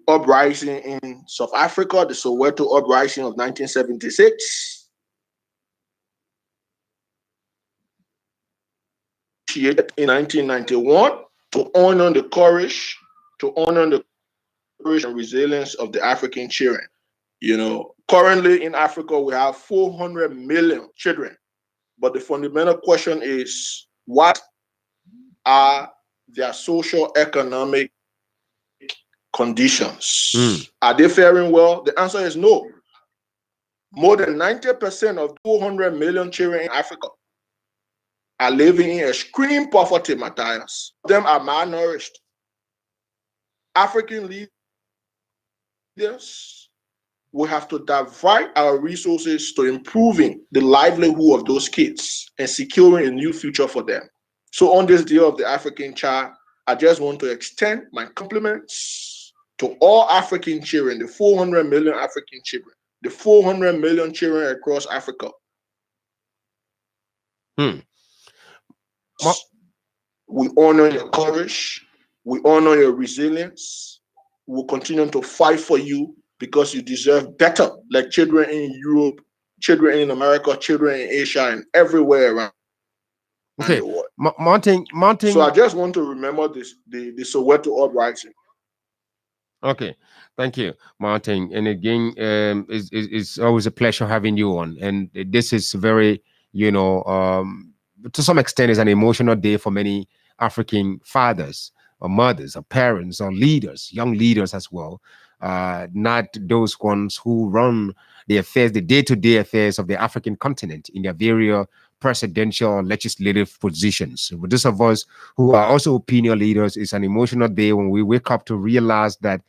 uprising in South Africa, the Soweto uprising of 1976. In 1991, to honor the courage, and resilience of the African children. Currently in Africa, we have 400 million children. But the fundamental question is, what are their socio-economic conditions? Are they faring well? The answer is no. More than 90% of 200 million children in Africa are living in extreme poverty, Matthias. Them are malnourished. African leaders will have to divide our resources to improving the livelihood of those kids and securing a new future for them. So on this Day of the African Child, I just want to extend my compliments to all African children, the 400 million African children, the 400 million children across Africa. We honor your courage. We honor your resilience. We'll continue to fight for you because you deserve better, like children in Europe, children in America, children in Asia, and everywhere around the world. Martin. So I just want to remember this, the Soweto uprising. Okay, thank you, Martin. And again, it's always a pleasure having you on. And this is very, to some extent, is an emotional day for many African fathers or mothers or parents or leaders, young leaders as well. Not those ones who run the affairs, the day-to-day affairs of the African continent in their various presidential or legislative positions. But those of us who are also opinion leaders, it's an emotional day when we wake up to realize that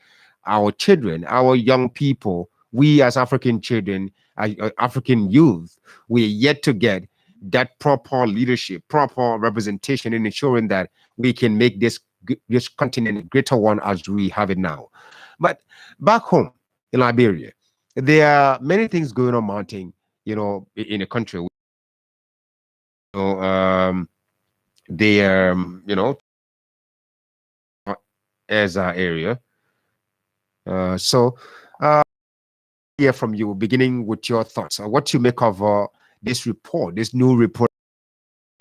our children, our young people, we as African children, African youth, we are yet to get that proper leadership, proper representation in ensuring that we can make this continent a greater one as we have it now. But back home in Liberia, there are many things going on, Martin, in the country. As our area. So hear from you, beginning with your thoughts on what you make of this report, this new report,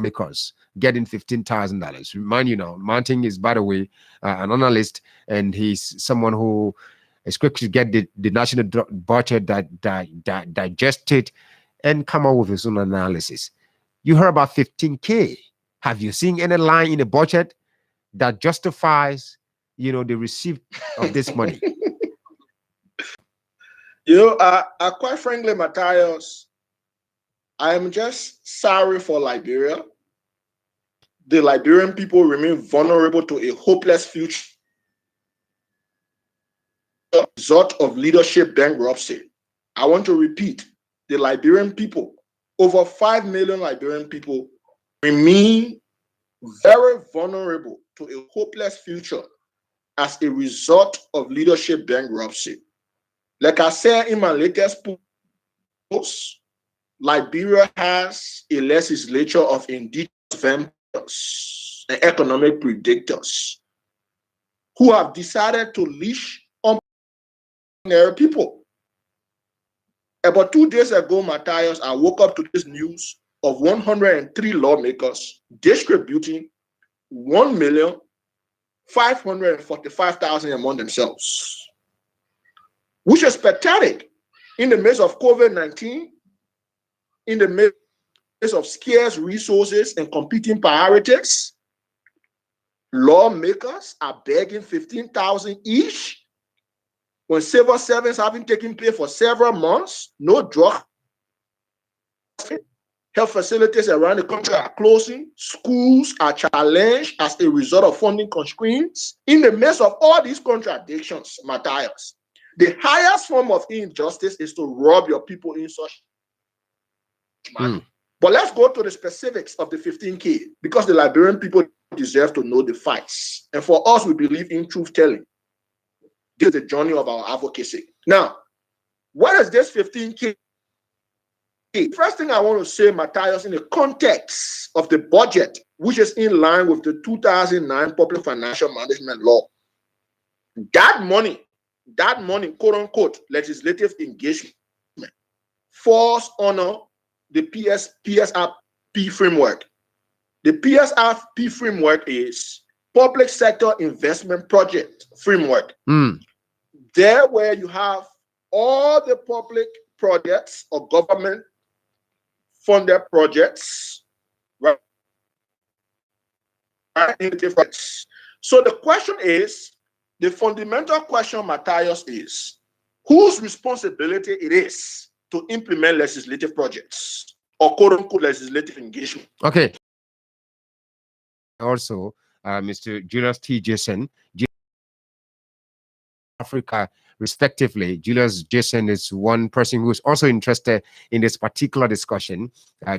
because getting $15,000. Remind you now, Martin is, by the way, an analyst, and he's someone who is quick to get the national budget digest it and come up with his own analysis. You heard about 15K. Have you seen any line in the budget that justifies, the receipt of this money? Quite frankly, Matthias, I am just sorry for Liberia. The Liberian people remain vulnerable to a hopeless future result of leadership bankruptcy. I want to repeat, the Liberian people, over 5 million Liberian people, remain very vulnerable to a hopeless future as a result of leadership bankruptcy. Like I said in my latest post, Liberia has a legislature of indigenous vampires and economic predictors who have decided to leash on ordinary people. About 2 days ago, Matthias, I woke up to this news of 103 lawmakers distributing 1,545,000 among themselves, which is pathetic in the midst of COVID-19, in the midst of scarce resources and competing priorities. Lawmakers are begging 15,000 each when civil servants haven't taken pay for several months. No drug. Health facilities around the country are closing. Schools are challenged as a result of funding constraints. In the midst of all these contradictions, Matthias, the highest form of injustice is to rob your people in such manner. But let's go to the specifics of the 15K, because the Liberian people deserve to know the facts. And for us, we believe in truth-telling. This is the journey of our advocacy. Now, what is this 15K? First thing I want to say, Matthias, in the context of the budget, which is in line with the 2009 Public Financial Management Law, that money, quote unquote, legislative engagement, falls under the PSRP framework. The PSRP framework is Public Sector Investment Project Framework. There where you have all the public projects or government funded projects, right? So the question is, the fundamental question, Matthias, is whose responsibility it is to implement legislative projects or quote-unquote legislative engagement. Okay. Also, Mr. Julius T. Jason, Africa, respectively. Julius Jason is one person who's also interested in this particular discussion.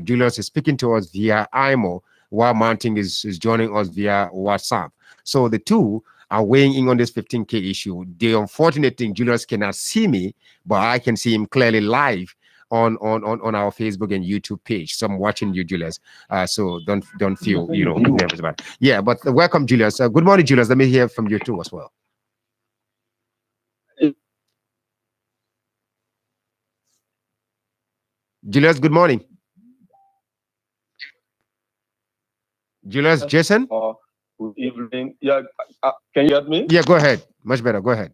Julius is speaking to us via IMO, while Mounting is joining us via WhatsApp. So the two are weighing in on this 15K issue. The unfortunate thing, Julius cannot see me, but I can see him clearly live on our Facebook and YouTube page. So I'm watching you, Julius. So don't feel nervous about it. Yeah, but welcome, Julius. Good morning, Julius. Let me hear from you too as well. Julius, good morning. Julius Jason? Good evening. Yeah, can you hear me? Yeah, go ahead. Much better. Go ahead.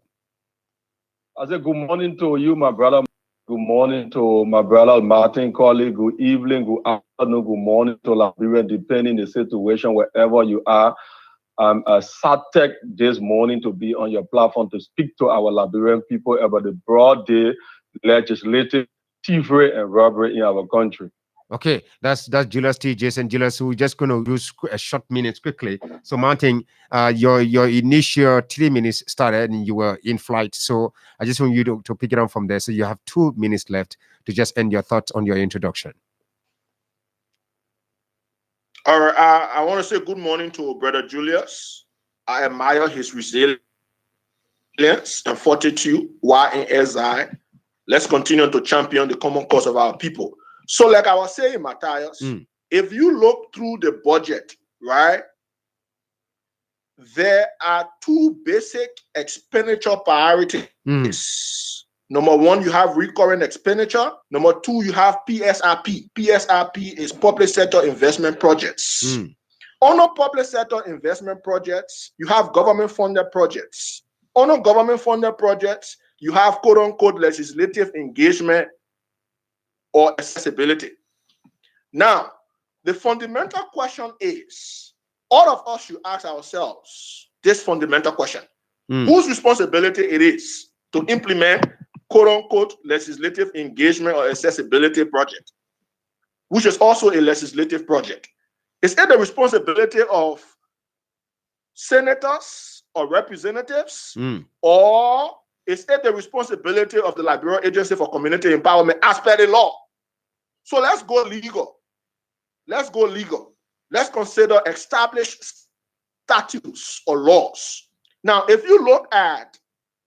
I said good morning to you, my brother. Good morning to my brother Martin Colley. Good evening, good afternoon, good morning to Liberia, depending the situation wherever you are. I'm ecstatic this morning to be on your platform to speak to our Liberian people about the broad day legislative thievery and robbery in our country. Okay, that's Julius T. Jason. Julius, we're just going to use a short minutes quickly. So, Martin, your initial 3 minutes started and you were in flight. So, I just want you to pick it up from there. So, you have 2 minutes left to just end your thoughts on your introduction. All right, I want to say good morning to Brother Julius. I admire his resilience and fortitude while in exile. Let's continue to champion the common cause of our people. So like I was saying, Matthias, if you look through the budget, right, there are 2 basic expenditure priorities. Number 1, you have recurring expenditure. Number 2, you have PSRP. PSRP is public sector investment projects. Under public sector investment projects, you have government funded projects. Under government funded projects, you have quote unquote legislative engagement or accessibility. Now, the fundamental question is, all of us should ask ourselves this fundamental question. Whose responsibility it is to implement quote-unquote legislative engagement or accessibility project, which is also a legislative project? Is it the responsibility of senators or representatives, or is it the responsibility of the Liberia Agency for Community Empowerment as per the law? So let's go legal. Let's go legal. Let's consider established statutes or laws. Now, if you look at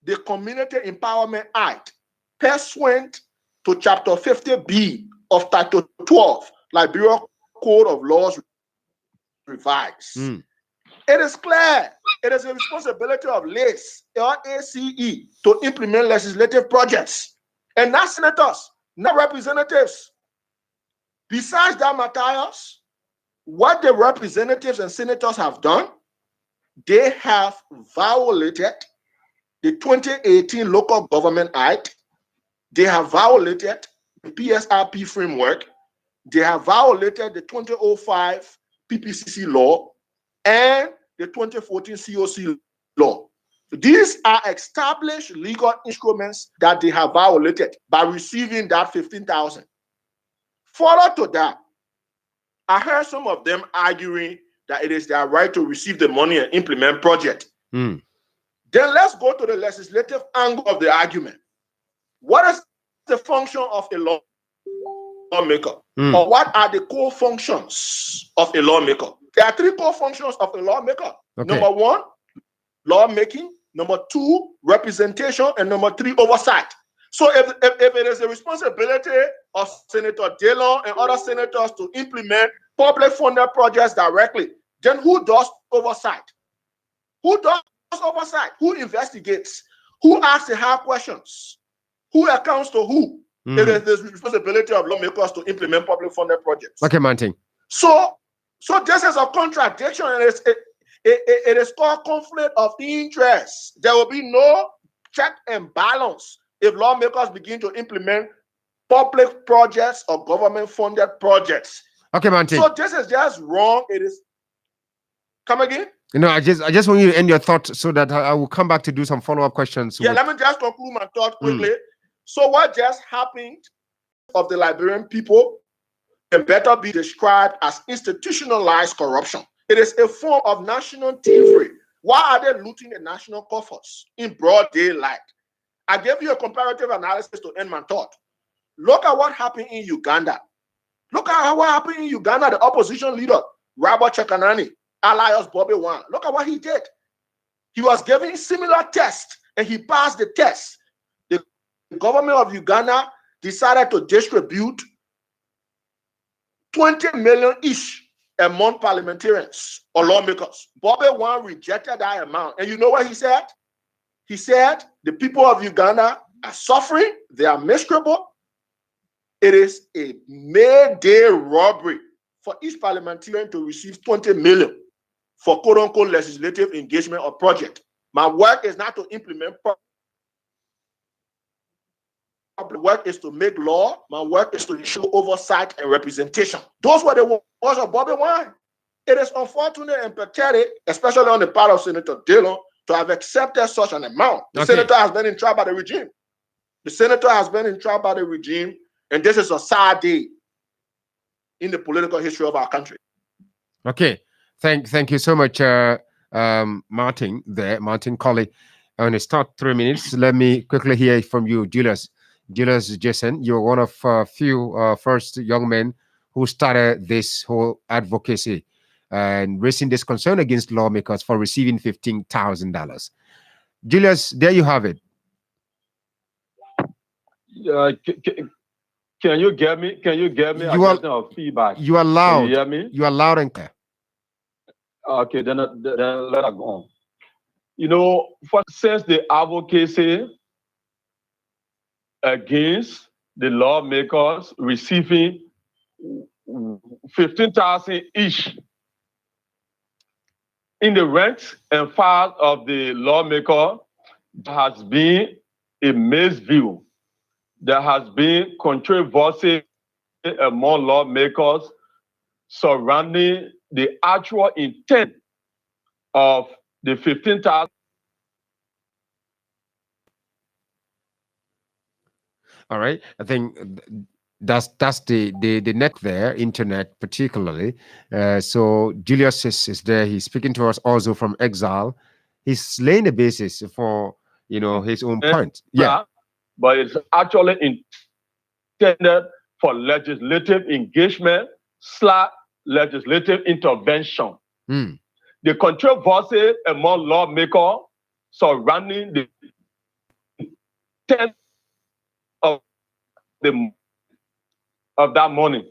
the Community Empowerment Act, pursuant to Chapter 50B of Title 12, Liberia Code of Laws revised. It is clear it is the responsibility of LACE, L-A-C-E, to implement legislative projects. And not senators, not representatives. Besides that, Matthias, what the representatives and senators have done, they have violated the 2018 Local Government Act. They have violated the PSRP framework. They have violated the 2005 PPCC law and the 2014 COC law. These are established legal instruments that they have violated by receiving that 15,000. Further to that, I heard some of them arguing that it is their right to receive the money and implement project. Then let's go to the legislative angle of the argument. What is the function of a lawmaker? Or what are the core functions of a lawmaker? There are three core functions of a lawmaker. Number one, lawmaking. Number two, representation. And number three, oversight. So if it is the responsibility of Senator Dillon and other senators to implement public funded projects directly, then who does oversight? Who does oversight? Who investigates? Who asks the hard questions? Who accounts to who? It is the responsibility of lawmakers to implement public funded projects. Okay, Martin. So this is a contradiction, and it is called conflict of interest. There will be no check and balance if lawmakers begin to implement public projects or government-funded projects. Okay, Martin. So this is just wrong. It is. Come again? No, I just want you to end your thought so that I will come back to do some follow-up questions. Yeah, let me just conclude my thought quickly. So what just happened of the Liberian people can better be described as institutionalized corruption. It is a form of national thievery. Why are they looting the national coffers in broad daylight? I gave you a comparative analysis to end my thought. Look at what happened in Uganda. Look at what happened in Uganda. The opposition leader, Robert Chakanani, alias Bobby Wine. Look at what he did. He was given similar tests and he passed the test. The government of Uganda decided to distribute 20 million each among parliamentarians or lawmakers. Bobby Wine rejected that amount. And you know what he said? He said, the people of Uganda are suffering. They are miserable. It is a May-day robbery for each parliamentarian to receive 20 million for quote-unquote legislative engagement or project. My work is not to implement public work, is to make law. My work is to ensure oversight and representation. Those were the words of Bobby Wine. It is unfortunate and pathetic, especially on the part of Senator Dillon, to have accepted such an amount. The senator has been in trouble by the regime. The senator has been in trouble by the regime, and this is a sad day in the political history of our country. Okay. Thank you so much, Martin Colley. I'm going to start 3 minutes. Let me quickly hear from you, Julius Jason. You're one of few first young men who started this whole advocacy and raising this concern against lawmakers for receiving $15,000. Julius, there you have it. Can you get me? Can you get me? You are feedback. You are loud. Can you hear me? You are loud and clear. Okay, then let her go on. You know, since the advocacy against the lawmakers receiving 15,000 each in the ranks and files of the lawmaker, there has been a misview. There has been controversy among lawmakers surrounding the actual intent of the 15,000. All right, I think that's the net there, internet particularly. So Julius is there. He's speaking to us also from exile. He's laying the basis for his own point. Yeah. But it's actually intended for legislative engagement / legislative intervention. The controversy among lawmakers surrounding the intent of that money.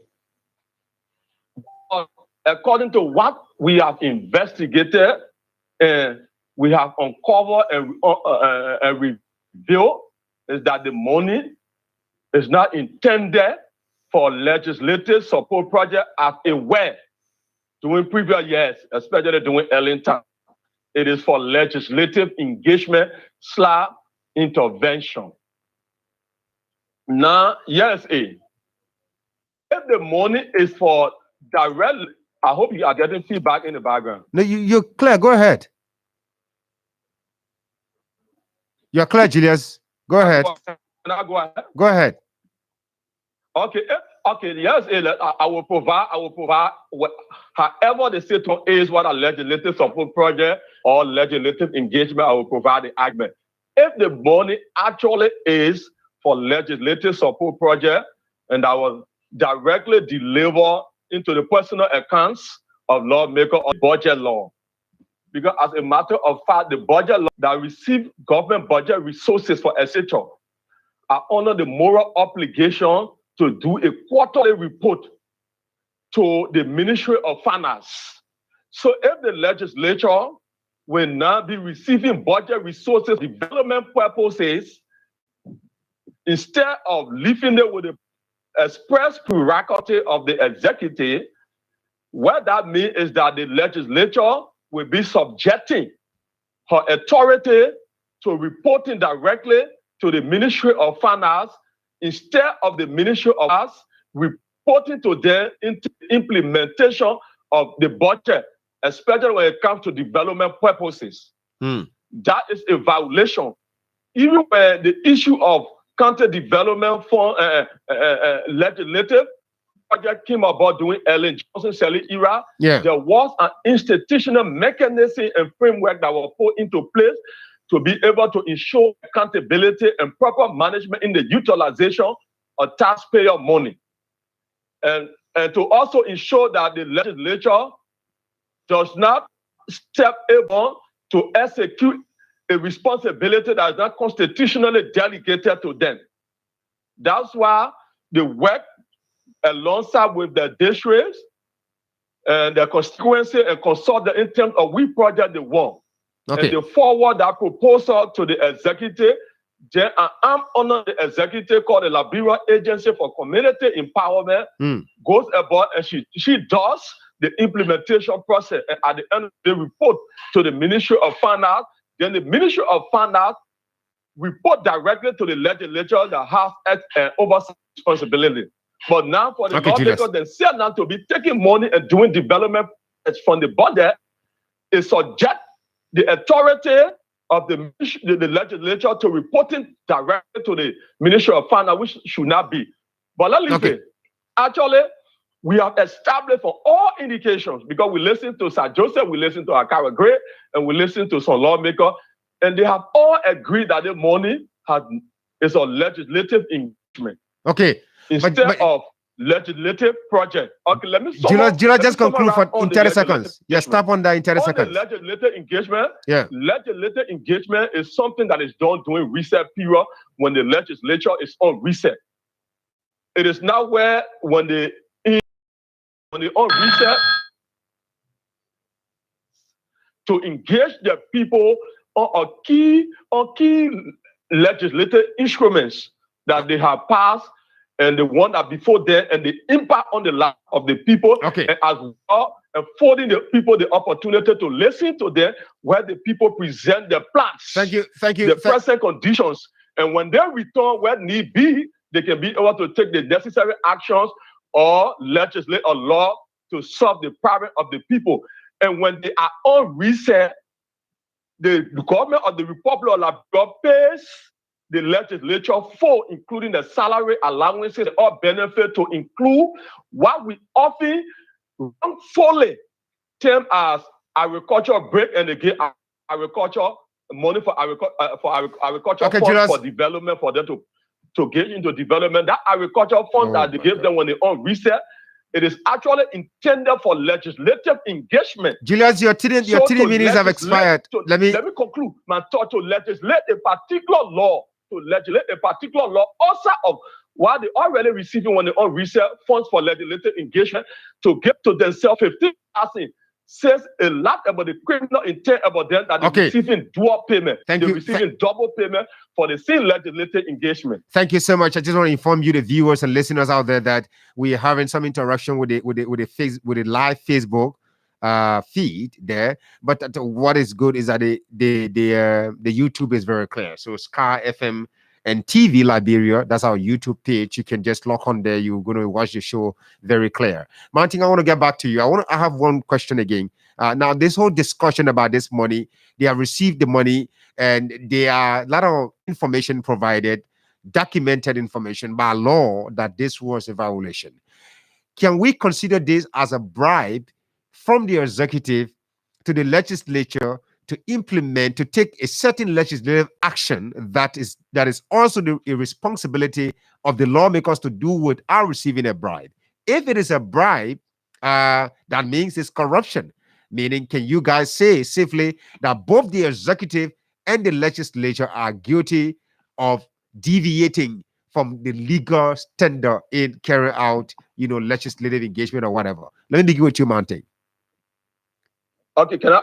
According to what we have investigated and we have uncovered and revealed, is that the money is not intended for legislative support project as it were during previous years, especially during Ellington. It is for legislative engagement / intervention. Now, yes, if the money is for direct, I hope you are getting feedback in the background. No, you're clear. Go ahead. You're clear, Julius. Go ahead. Can I go ahead? Go ahead. Okay. Yes, I will provide however the state is, what a legislative support project or legislative engagement, I will provide the argument. If the money actually is for legislative support project, and I will directly deliver into the personal accounts of lawmaker or budget law. Because as a matter of fact, the budget law that receive government budget resources for etc. are under the moral obligation to do a quarterly report to the Ministry of Finance. So if the legislature will now be receiving budget resources for development purposes, instead of leaving it with the express prerogative of the executive, what that means is that the legislature will be subjecting her authority to reporting directly to the Ministry of Finance instead of the Ministry of Finance reporting to them into implementation of the budget, especially when it comes to development purposes. That is a violation. Even when the issue of county development fund legislative project came about during Ellen Johnson-Sirleaf era, there was an institutional mechanism and framework that was put into place to be able to ensure accountability and proper management in the utilization of taxpayer money. And to also ensure that the legislature does not step able to execute a responsibility that is not constitutionally delegated to them. That's why they work alongside with the districts and the constituency and consult the intent of which project they want. And they forward that proposal to the executive. Then an arm under the executive called the Liberia Agency for Community Empowerment goes about and she does the implementation process. And at the end, they report to the Ministry of Finance. Then the Ministry of Finance report directly to the legislature that has oversight responsibility. But now for the lawmakers themselves now to be taking money and doing development from the budget, it subject the authority of the legislature to reporting directly to the Ministry of Finance, which should not be. But let me say, actually, we have established for all indications, because we listen to Sir Joseph, we listen to Akara Gray, and we listen to some lawmakers, and they have all agreed that the money is a legislative engagement. Instead of legislative project. Let me just conclude for in 30 seconds. Stop on that in 30 seconds. Legislative engagement. Legislative engagement is something that is done during reset period when the legislature is on reset. It is not where when they on reset to engage the people on key legislative instruments that they have passed and the one that before them and the impact on the life of the people, and as well affording the people the opportunity to listen to them where the people present their plans. Thank you. The present conditions. And when they return where need be, they can be able to take the necessary actions or legislate a law to solve the problem of the people. And when they are on reset, the government of the Republic of Liberia pays the legislature for including the salary allowances or benefit to include what we often wrongfully term as agricultural break and again agriculture money for agriculture Okay, funds Julius. for development for them to get into development. That agricultural fund that they gave them when they on reset, it is actually intended for legislative engagement. Julius, your 3 minutes have expired. Let me conclude. My thought to legislate a particular law, also of what they already receiving when they on reset funds for legislative engagement to give to themselves 15,000. Says a lot about the criminal intent about them that they're receiving dual payment. They're receiving double payment for the same legislative engagement. Thank you so much. I just want to inform you, the viewers and listeners out there, that we are having some interaction with the live Facebook feed there. But what is good is that the YouTube is very clear. So Sky FM and TV Liberia, that's our YouTube page. You can just log on there. You're going to watch the show very clear. Martin, I want to get back to you. I have one question again. Now, this whole discussion about this money, they have received the money, and there are a lot of information provided, documented information by law that this was a violation. Can we consider this as a bribe from the executive to the legislature to implement, to take a certain legislative action that is also the responsibility of the lawmakers to do without receiving a bribe? If it is a bribe, that means it's corruption. Meaning, can you guys say safely that both the executive and the legislature are guilty of deviating from the legal standard in carrying out, legislative engagement or whatever? Let me begin with you, Monte. Okay, can I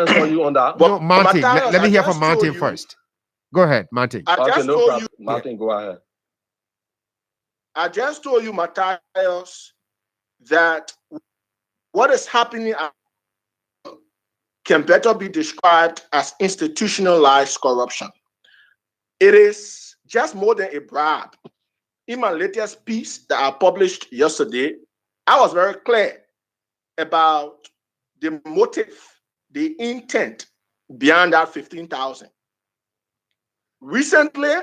answer you on that? No, Martin. Let me hear from Martin first. Go ahead, Martin. Martin, go ahead. I just told you, Matthias, that what is happening can better be described as institutionalized corruption. It is just more than a bribe. In my latest piece that I published yesterday, I was very clear about the motive, the intent behind that 15,000. Recently,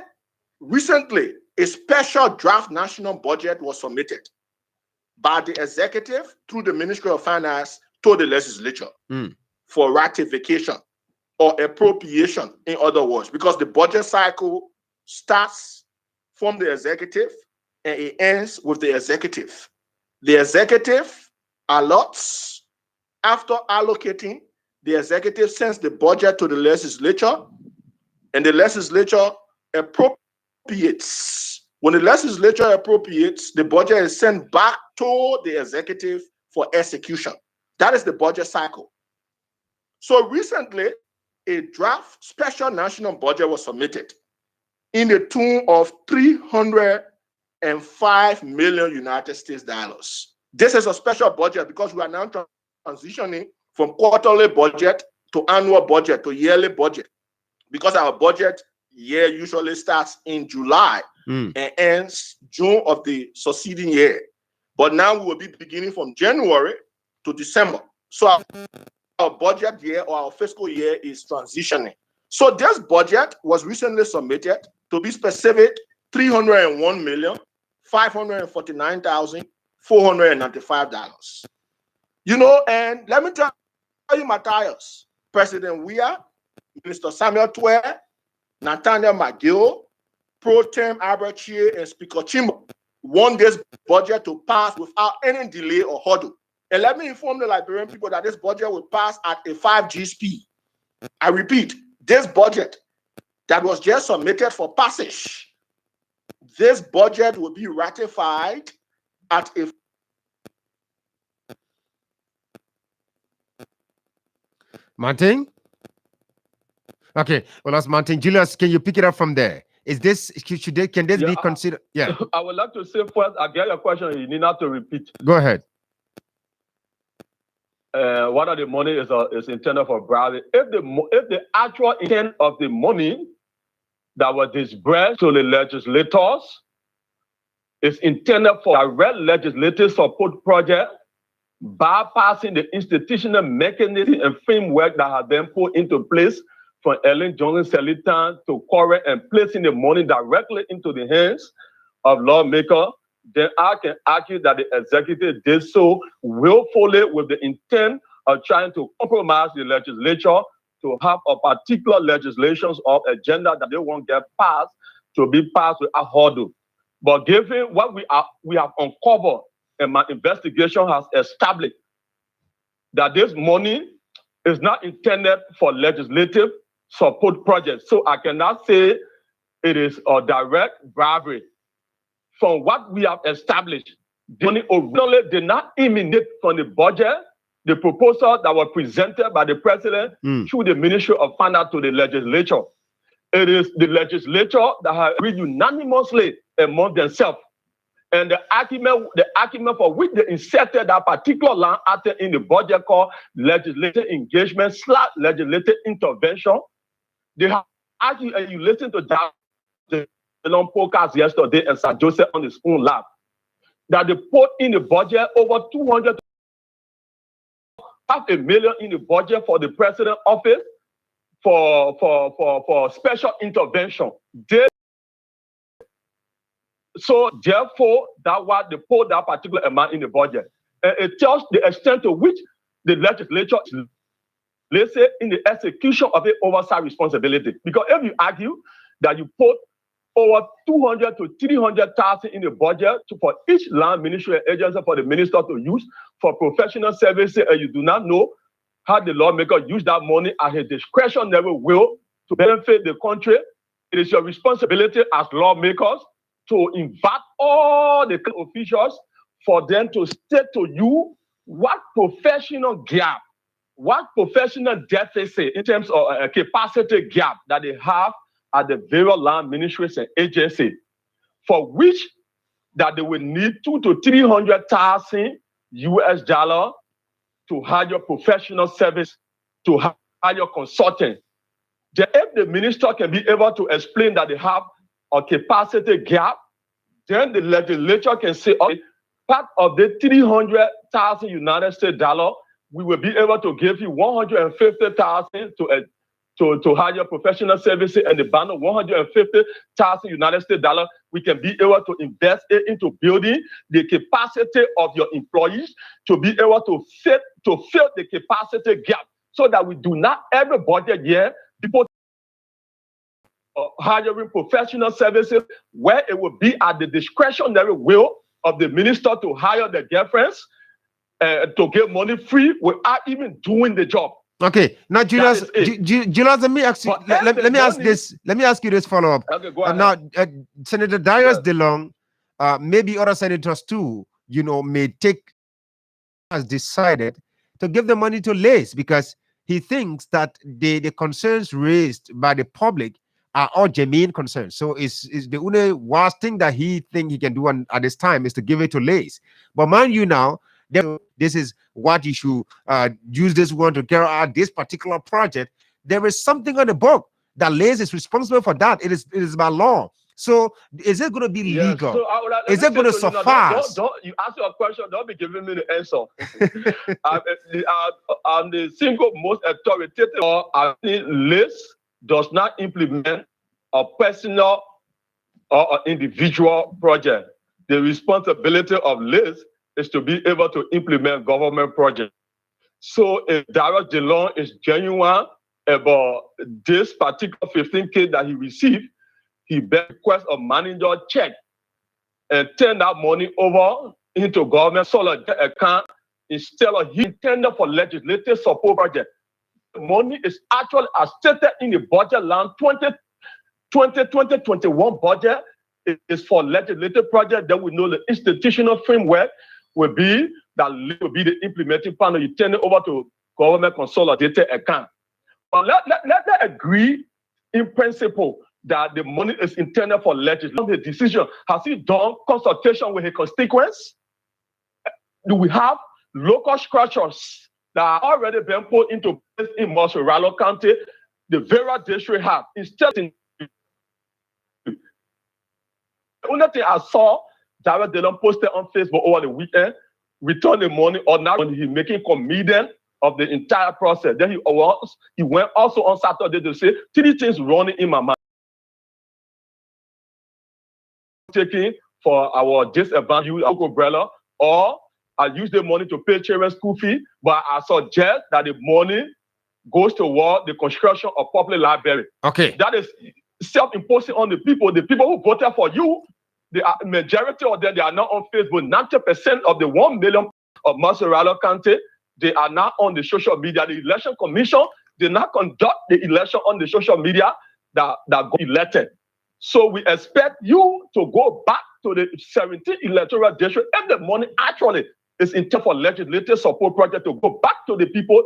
a special draft national budget was submitted by the executive through the Ministry of Finance to the legislature for ratification or appropriation, in other words, because the budget cycle starts from the executive and it ends with the executive. The executive allots. After allocating, the executive sends the budget to the legislature, and the legislature appropriates. When the legislature appropriates, the budget is sent back to the executive for execution. That is the budget cycle. So recently, a draft special national budget was submitted in the tune of $305 million United States dollars. This is a special budget because we are now transitioning from quarterly budget to annual budget to yearly budget, because our budget year usually starts in July and ends June of the succeeding year. But now we will be beginning from January to December. So our budget year or our fiscal year is transitioning. So this budget was recently submitted, to be specific, $301,549,495. And let me tell you, Matthias, President Weah, Minister Samuel Twe, Nathaniel McGill, Pro Tem Albert Chie, and Speaker Chimba want this budget to pass without any delay or hurdle. And let me inform the Liberian people that this budget will pass at a 5G speed. I repeat, this budget that was just submitted for passage, this budget will be ratified at a Martin? Okay, well, that's Martin. Julius, can you pick it up from there? Can this be considered? Yeah. I would like to say first, I get your question, you need not to repeat. Go ahead. What are the money is intended for bribing? If the actual intent of the money that was disbursed to the legislators is intended for a direct legislative support project, bypassing the institutional mechanism and framework that have been put into place from Ellen Johnson Selitan to correct and placing the money directly into the hands of lawmakers, then I can argue that the executive did so willfully with the intent of trying to compromise the legislature to have a particular legislation or agenda that they won't get passed to be passed without hurdle. But given what we have uncovered and my investigation has established that this money is not intended for legislative support projects. So I cannot say it is a direct bribery. From what we have established, the money originally did not emanate from the budget, the proposal that was presented by the president through the Ministry of Finance to the legislature. It is the legislature that has agreed unanimously among themselves. And the argument for which they inserted that particular line item in the budget called legislative engagement / legislative intervention, they have argued, and you listen to that the long podcast yesterday and Sir Joseph on his own lap, that they put in the budget over 200 million in the budget for the president office for special intervention. So therefore, that's why they put that particular amount in the budget. And it tells the extent to which the legislature is, let's say, in the execution of the oversight responsibility. Because if you argue that you put over 200 to 300,000 in the budget for each land ministry and agency for the minister to use for professional services, and you do not know how the lawmaker use that money at his discretionary will to benefit the country, it is your responsibility as lawmakers to invite all the officials for them to state to you what professional gap, what professional deficit in terms of capacity gap that they have at the various land ministries and agencies, for which that they will need $200,000 to $300,000 US to hire professional service, to hire consultant. Then if the minister can be able to explain that they have a capacity gap, then the legislature can say, okay, part of the $300,000 United States dollar, we will be able to give you $150,000 to hire professional services, and the balance $150,000 United States dollar, we can be able to invest it into building the capacity of your employees to be able to fill the capacity gap, so that we do not every budget year people hiring professional services where it will be at the discretionary will of the minister to hire the girlfriends to get money free without even doing the job. Okay, now Julius, Julius, let me ask you. Let me ask this. Let me ask you this follow up. Okay, go ahead. Now, Senator Darius DeLong, maybe other senators too, may has decided to give the money to Lace because he thinks that the concerns raised by the public are all genuine concerns. So is the only worst thing that he think he can do at this time is to give it to Lace. But mind you now, this is what you should use this one to carry out this particular project. There is something on the book that Lace is responsible for that. It is by law. So is it going to be legal? So is it going to suffice? You ask your question, don't be giving me the answer. I'm the single most authoritative law. Lace does not implement a personal or individual project. The responsibility of Lace is to be able to implement government projects. So if Darius DeLong is genuine about this particular 15K that he received, he better request a manager check and turn that money over into government solid account instead of he intended for legislative support project. The money is actually as stated in the budget line 2020-2021 budget. It is for legislative project. Then we know the institutional framework will be the implementing partner. You turn it over to government consolidated account. But let them agree in principle that the money is intended for legislative decision. Has he done consultation with his constituents? Do we have local structures that are already been put into place in Montserrat County? The various districts have. Instead, the only thing I saw, Darius DeLong posted on Facebook over the weekend, return the money, or now when he's making comedian of the entire process. Then he went also on Saturday to say 3 things running in my mind. Taking for our disadvantaged umbrella, or I use the money to pay children's school fee, but I suggest that the money goes toward the construction of public library. Okay. That is self-imposing on the people. The people who voted for you, the majority of them, they are not on Facebook. 90% of the 1 million of Maserado County, they are not on the social media. The election commission did not conduct the election on the social media that got elected. So we expect you to go back to the 17th electoral district, and the money actually is intended for legislative support project to go back to the people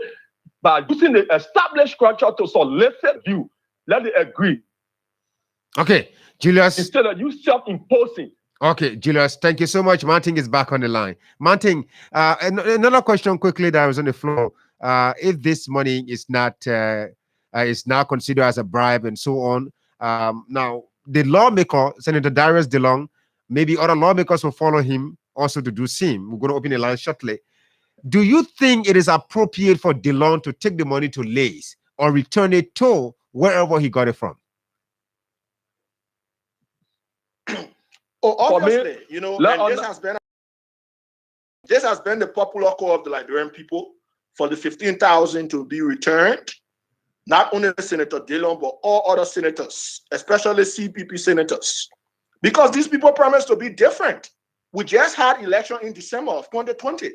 by using the established structure to solicit you. Let it agree. Okay, Julius. Instead of you self-imposing. Okay, Julius, thank you so much. Martin is back on the line. Martin, another question quickly that was on the floor. If this money is not is now considered as a bribe and so on, now the lawmaker, Senator Darius DeLong, maybe other lawmakers will follow him also to do same. We're going to open the line shortly. Do you think it is appropriate for DeLong to take the money to Lace or return it to wherever he got it from? Oh, obviously, you know, and this has been the popular call of the Liberian people for the 15,000 to be returned. Not only Senator DeLong, but all other senators, especially CPP senators, because these people promised to be different. We just had election in December of 2020,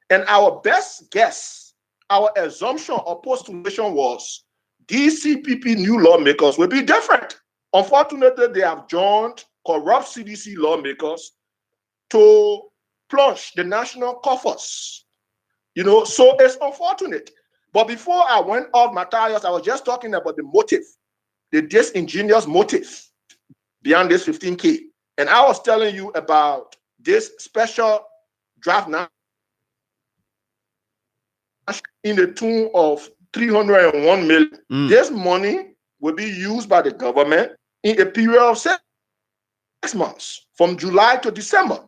and our best guess, our assumption or postulation was these CPP new lawmakers will be different. Unfortunately, they have joined corrupt CDC lawmakers to plunge the national coffers. You know, so it's unfortunate. But before I went off, Matthias, I was just talking about the motive, the disingenuous motive behind this 15K. And I was telling you about this special draft now in the tune of 301 million. This money will be used by the government in a period of 6 months, from July to December.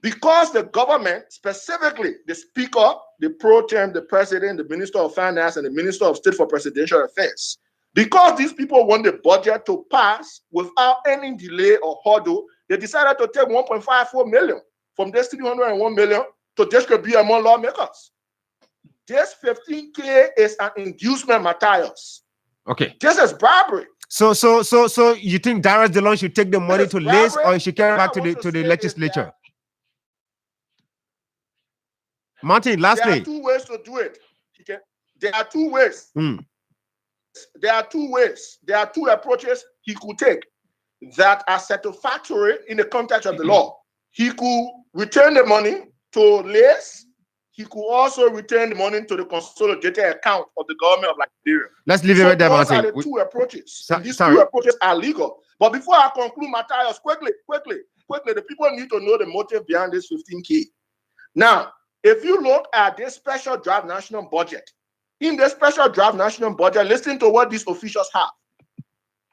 Because the government, specifically the Speaker, the Pro Tem, the President, the Minister of Finance, and the Minister of State for Presidential Affairs, because these people want the budget to pass without any delay or hurdle, they decided to take 1.54 million from this 301 million to distribute among lawmakers. This 15K is an inducement, Matthias. Okay. This is bribery. So you think Darius DeLong should take the money to Lace, or he should carry it back to the legislature? Martin, lastly. There are two ways to do it. There are two ways. There are two ways. There are two approaches he could take that are satisfactory in the context of the law. He could return the money to Lace. He could also return the money to the consolidated account of the government of Liberia. Let's leave it right there, Martin. Those are the two approaches. These two approaches are legal. But before I conclude, Matthias, quickly, the people need to know the motive behind this 15K. Now, if you look at this special draft national budget, in the special draft national budget, listen to what these officials have.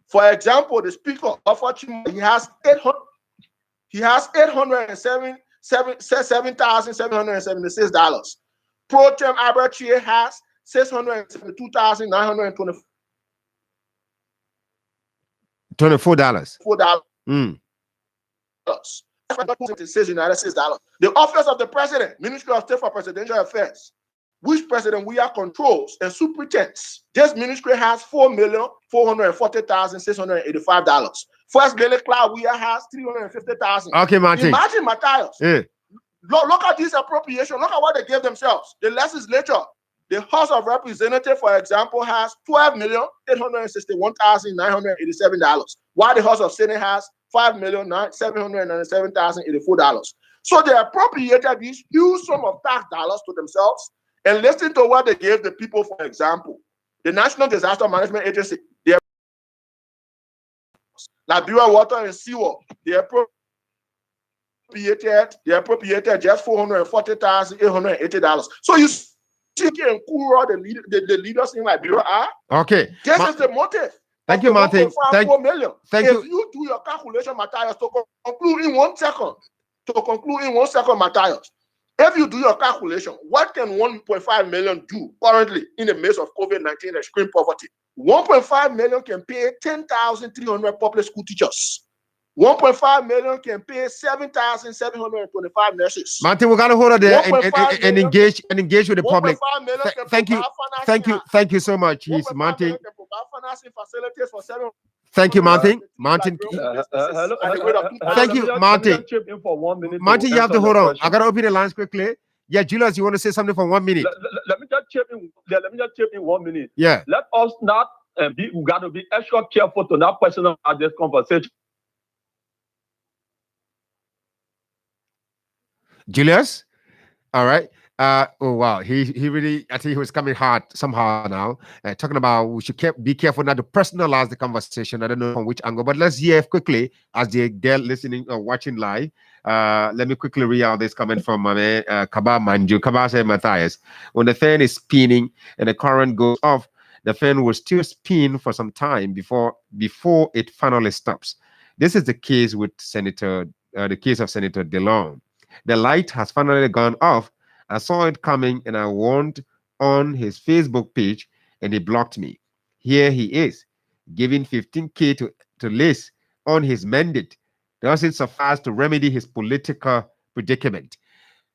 For example, the Speaker of Chimo, he has $7,776. Pro Tem Albert Chie has $672,924. $24. United States dollars. The Office of the President, Ministry of State for Presidential Affairs, which President Weah controls and superintends. This ministry has $4,440,685. First Lady Cloud Weah has $350,000. Okay, Martin. Imagine, Matthias. Yeah. Look at this appropriation. Look at what they gave themselves. The legislature, the House of Representatives, for example, has $12,861,987, while the House of Senate has $5,797,084. So they appropriated this huge sum of tax dollars to themselves. And listen to what they gave the people, for example. The National Disaster Management Agency, they Liberia Water and Sewer, they appropriated just $440,880. So you see and who are the leaders in Liberia are? Okay. This is the motive. Thank you, Martin. Thank you. If you do your calculation, Matthias, to conclude in 1 second, Matthias, if you do your calculation, what can 1.5 million do currently in the midst of COVID-19 extreme poverty? 1.5 million can pay 10,300 public school teachers. 1.5 million can pay 7,725 nurses. Martin, we gotta hold on there 1.5 and engage with the public. 1.5 million can Thank you so much. He's Martin. can provide financing facilities for 7. Thank you, Martin. Martin. Thank you, Martin. Martin, you have to hold on. I gotta open the lines quickly. Yeah, Julius, you want to say something for 1 minute? Let me just chip in. Let me just chip in 1 minute. Yeah. Let us not we got to be extra careful to not personalize this conversation. Julius, all right. Oh wow, he really, I think he was coming hard somehow now. Talking about we should be careful not to personalize the conversation. I don't know from which angle, but let's hear quickly as they're listening or watching live. Let me quickly read out this comment from my man Kaba Manju. Kaba said, Matthias, when the fan is spinning and the current goes off, the fan will still spin for some time before it finally stops. This is the case with the case of Senator DeLong. The light has finally gone off. I saw it coming and I warned on his Facebook page and he blocked me. Here he is, giving 15K to Liz on his mandate. Doesn't suffice to remedy his political predicament.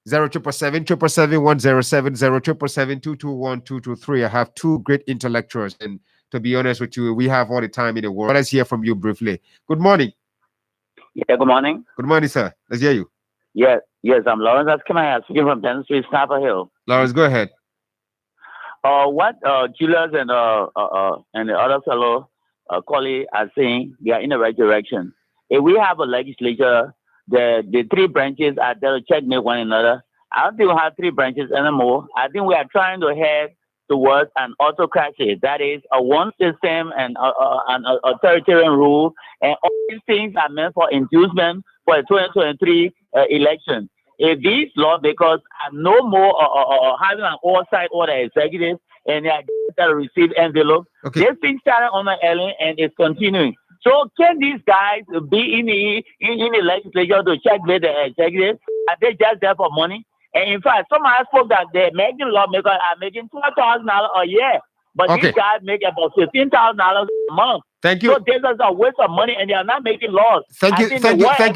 07777 221 I have two great intellectuals, and to be honest with you, we have all the time in the world. Let's hear from you briefly. Good morning. Yeah, good morning. Good morning, sir. Let's hear you. Yes, I'm Lawrence Askimaya, speaking from 10th Street, Snapper Hill. Lawrence, go ahead. What Julius and the other fellow colleague are saying, they are in the right direction. If we have a legislature, the three branches are there to checkmate one another. I don't think we have three branches anymore. I think we are trying to head towards an autocracy. That is a one system and a authoritarian rule. And all these things are meant for inducement for the 2023 election. If these lawmakers are no more having an oversight over the executive and they are going to receive envelopes, this thing started on the early and it's continuing. So can these guys be in the legislature to check with the executive? Are they just there for money? And in fact, someone spoke that the American lawmakers are making $12,000 a year, but these guys make about $15,000 a month. Thank you. So this is a waste of money, and they are not making laws. Thank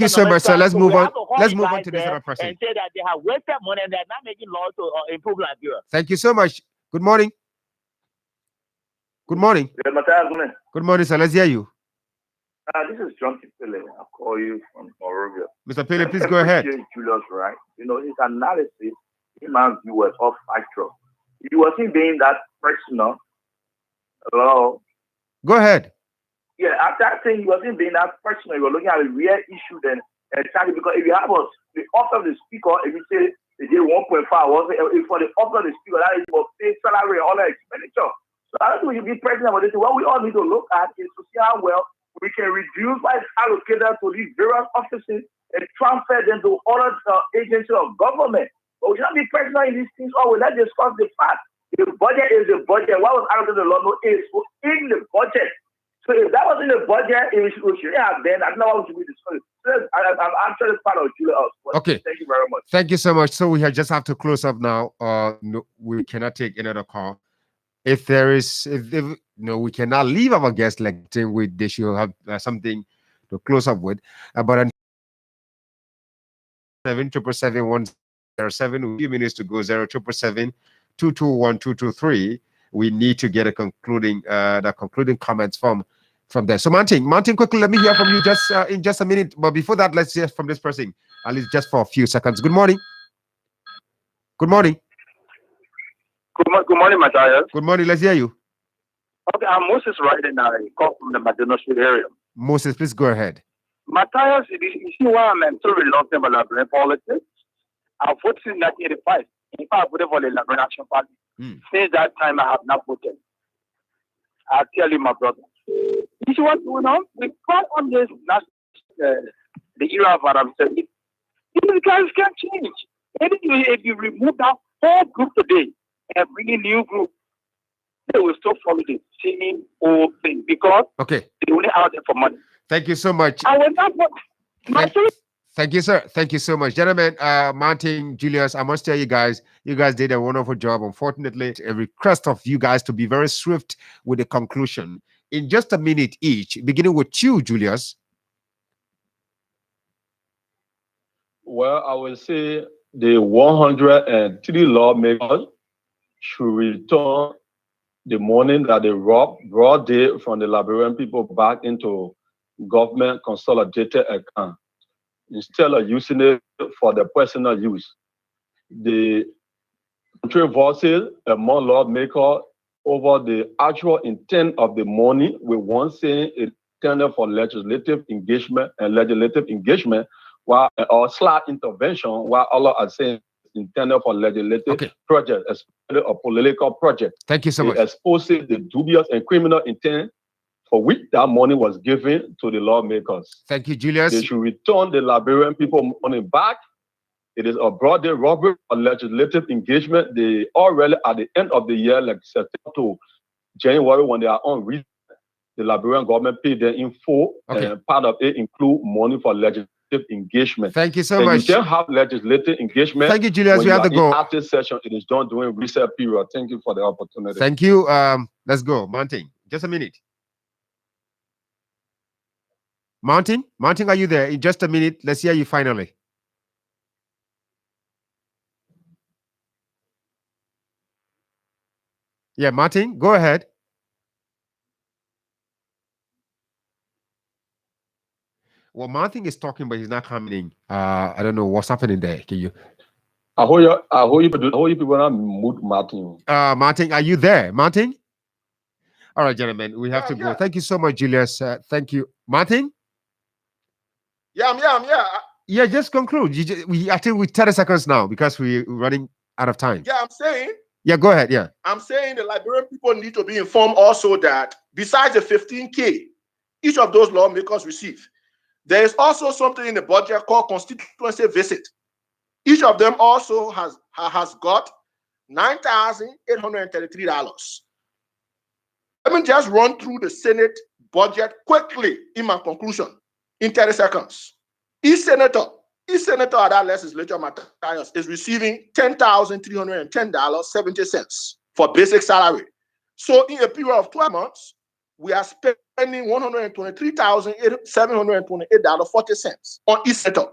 you so much, sir. Let's move on. Let's move on to this other person. And say that they have wasted money and they are not making laws to improve Liberia. Thank you so much. Good morning. Good morning. Good morning, sir. Let's hear you. This is John Kipele. I'll call you from Morovia. Mr. Pele, please go ahead. Julius, right? You know, his analysis, in my view, was off factual. He wasn't being that personal. Hello? Go ahead. Yeah, after that thing, he wasn't being that personal. You were looking at a real issue then. Exactly, because if you have the office of the speaker, if you say they did 1.5, if for the office of the speaker, that is for pay salary and all that expenditure. So I don't think we should be personal about this. What we all need to look at is to see how well we can reduce what is allocated to these various offices and transfer them to other agencies of government. But we should not be personal in these things. Or let's discuss the fact. The budget is the budget. What was allocated to the law is in the budget. So if that was in the budget, we should have been. That's not what we should be discussing. So I'm actually part of Julius. Okay. Thank you very much. Thank you so much. So we just have to close up now. No, we cannot take another call. If we cannot leave our guests like with they should have something to close up with. But 777-107, a few minutes to go. 077-221-223. We need to get a concluding comments from there. So Martin, quickly, let me hear from you just in just a minute. But before that, let's hear from this person, at least just for a few seconds. Good morning. Good morning. Good morning, Matthias. Good morning. Let's hear you. Okay, I'm Moses Ryden. I call from the Madonna Street area. Moses, please go ahead. Matthias, you see why I'm so reluctant about Liberian politics? I voted in 1985. In fact, I voted for the Liberian Action Party. Since that time, I have not voted. I'll tell you, my brother. You see what's going on? We fought on this, the era of Arab Saudi. These guys can't change. If you remove that whole group today, and bring a new group, they will still follow the same old thing because they only out there for money. Thank you so much. I will not. Thank you, sir. Thank you so much, gentlemen. Martin, Julius, I must tell you guys did a wonderful job. Unfortunately, a request of you guys to be very swift with the conclusion in just a minute each, beginning with you, Julius. Well, I will say the 103 lawmakers should return the money that they brought there from the Liberian people back into government consolidated account instead of using it for the personal use. The controversy among lawmakers over the actual intent of the money, with one saying it intended for legislative engagement while or slash intervention, while others are saying intended for legislative project, especially a political project. Thank you so much. It exposes the dubious and criminal intent for which that money was given to the lawmakers. Thank you, Julius. They should return the Liberian people money back. It is a broad-day robbery or legislative engagement. They already at the end of the year, like September to January, when they are on recess, the Liberian government paid them in full, and part of it include money for legislative engagement. Thank you so much. You can have legislative engagement. Thank you, Julius. We have to go. After session, it is done during recess period. Thank you for the opportunity. Thank you. Let's go, Martin. Just a minute. Martin, are you there? In just a minute, let's hear you finally. Yeah, Martin, go ahead. Well, Martin is talking, but he's not coming in. I don't know what's happening there. Can you? I hope you people are mood, Martin. Martin, are you there, Martin? All right, gentlemen, we have to go. Thank you so much, Julius. Thank you, Martin. Yeah, just conclude. I think we 30 seconds now because we're running out of time. Yeah, I'm saying. Yeah, go ahead. Yeah. I'm saying the Liberian people need to be informed also that besides the 15K each of those lawmakers receive, there is also something in the budget called constituency visit. Each of them also has got $9,833. Let me just run through the Senate budget quickly in my conclusion in 30 seconds. Each senator at that legislature, Matthias, is receiving $10,310.70 for basic salary. So in a period of 12 months, we are spending $123,728.40 on each senator.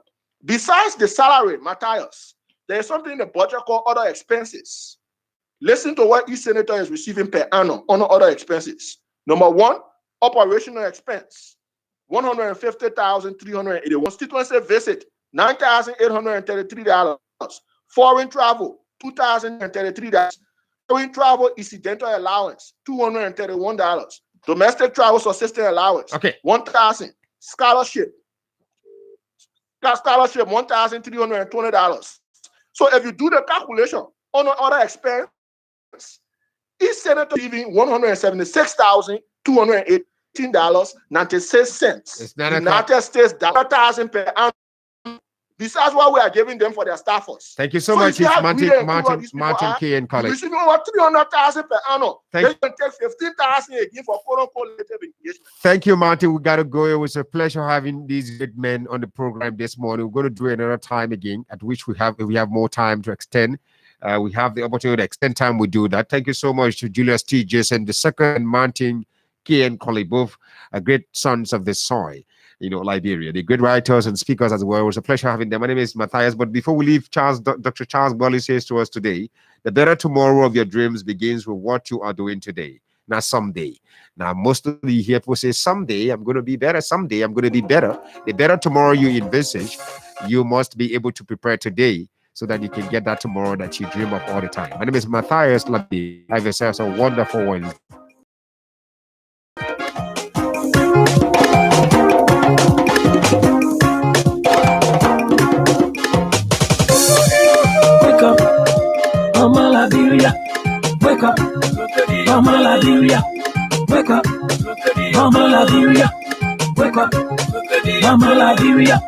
Besides the salary, Matthias, there is something in the budget called other expenses. Listen to what each senator is receiving per annum on other expenses. Number one, operational expense, $150,381. Constituency visit, $9,833. Foreign travel, $2,033. Foreign travel incidental allowance, $231. Domestic travel subsistence allowance, $1,000. Scholarship, $1,320. So if you do the calculation on other expense, each senator receiving $176,218.96. United States $1,000 per annum. Besides what we are giving them for their staffers. Thank you so much, Martin K. and colleagues. Receiving over $300,000 per annum. They can take $15,000 again for quote-unquote engagement. Thank you, Martin. We gotta go. It was a pleasure having these good men on the program this morning. We're going to do it another time again, at which we have more time to extend. We have the opportunity to extend time. We do that. Thank you so much to Julius T. Jason II and Martin K. and Colley, both great sons of the soil. Liberia, the great writers and speakers as well. It was a pleasure having them. My name is Matthias. But before we leave, Dr. Charles Burley says to us today, the better tomorrow of your dreams begins with what you are doing today, not someday. Now, most of the people say, someday I'm going to be better. Someday I'm going to be better. The better tomorrow you envisage, you must be able to prepare today so that you can get that tomorrow that you dream of all the time. My name is Matthias Labi. Have yourselves a wonderful Wednesday. Mama Liberia, wake up. Mama Liberia, wake up. Mama Liberia, wake up. Mama Liberia.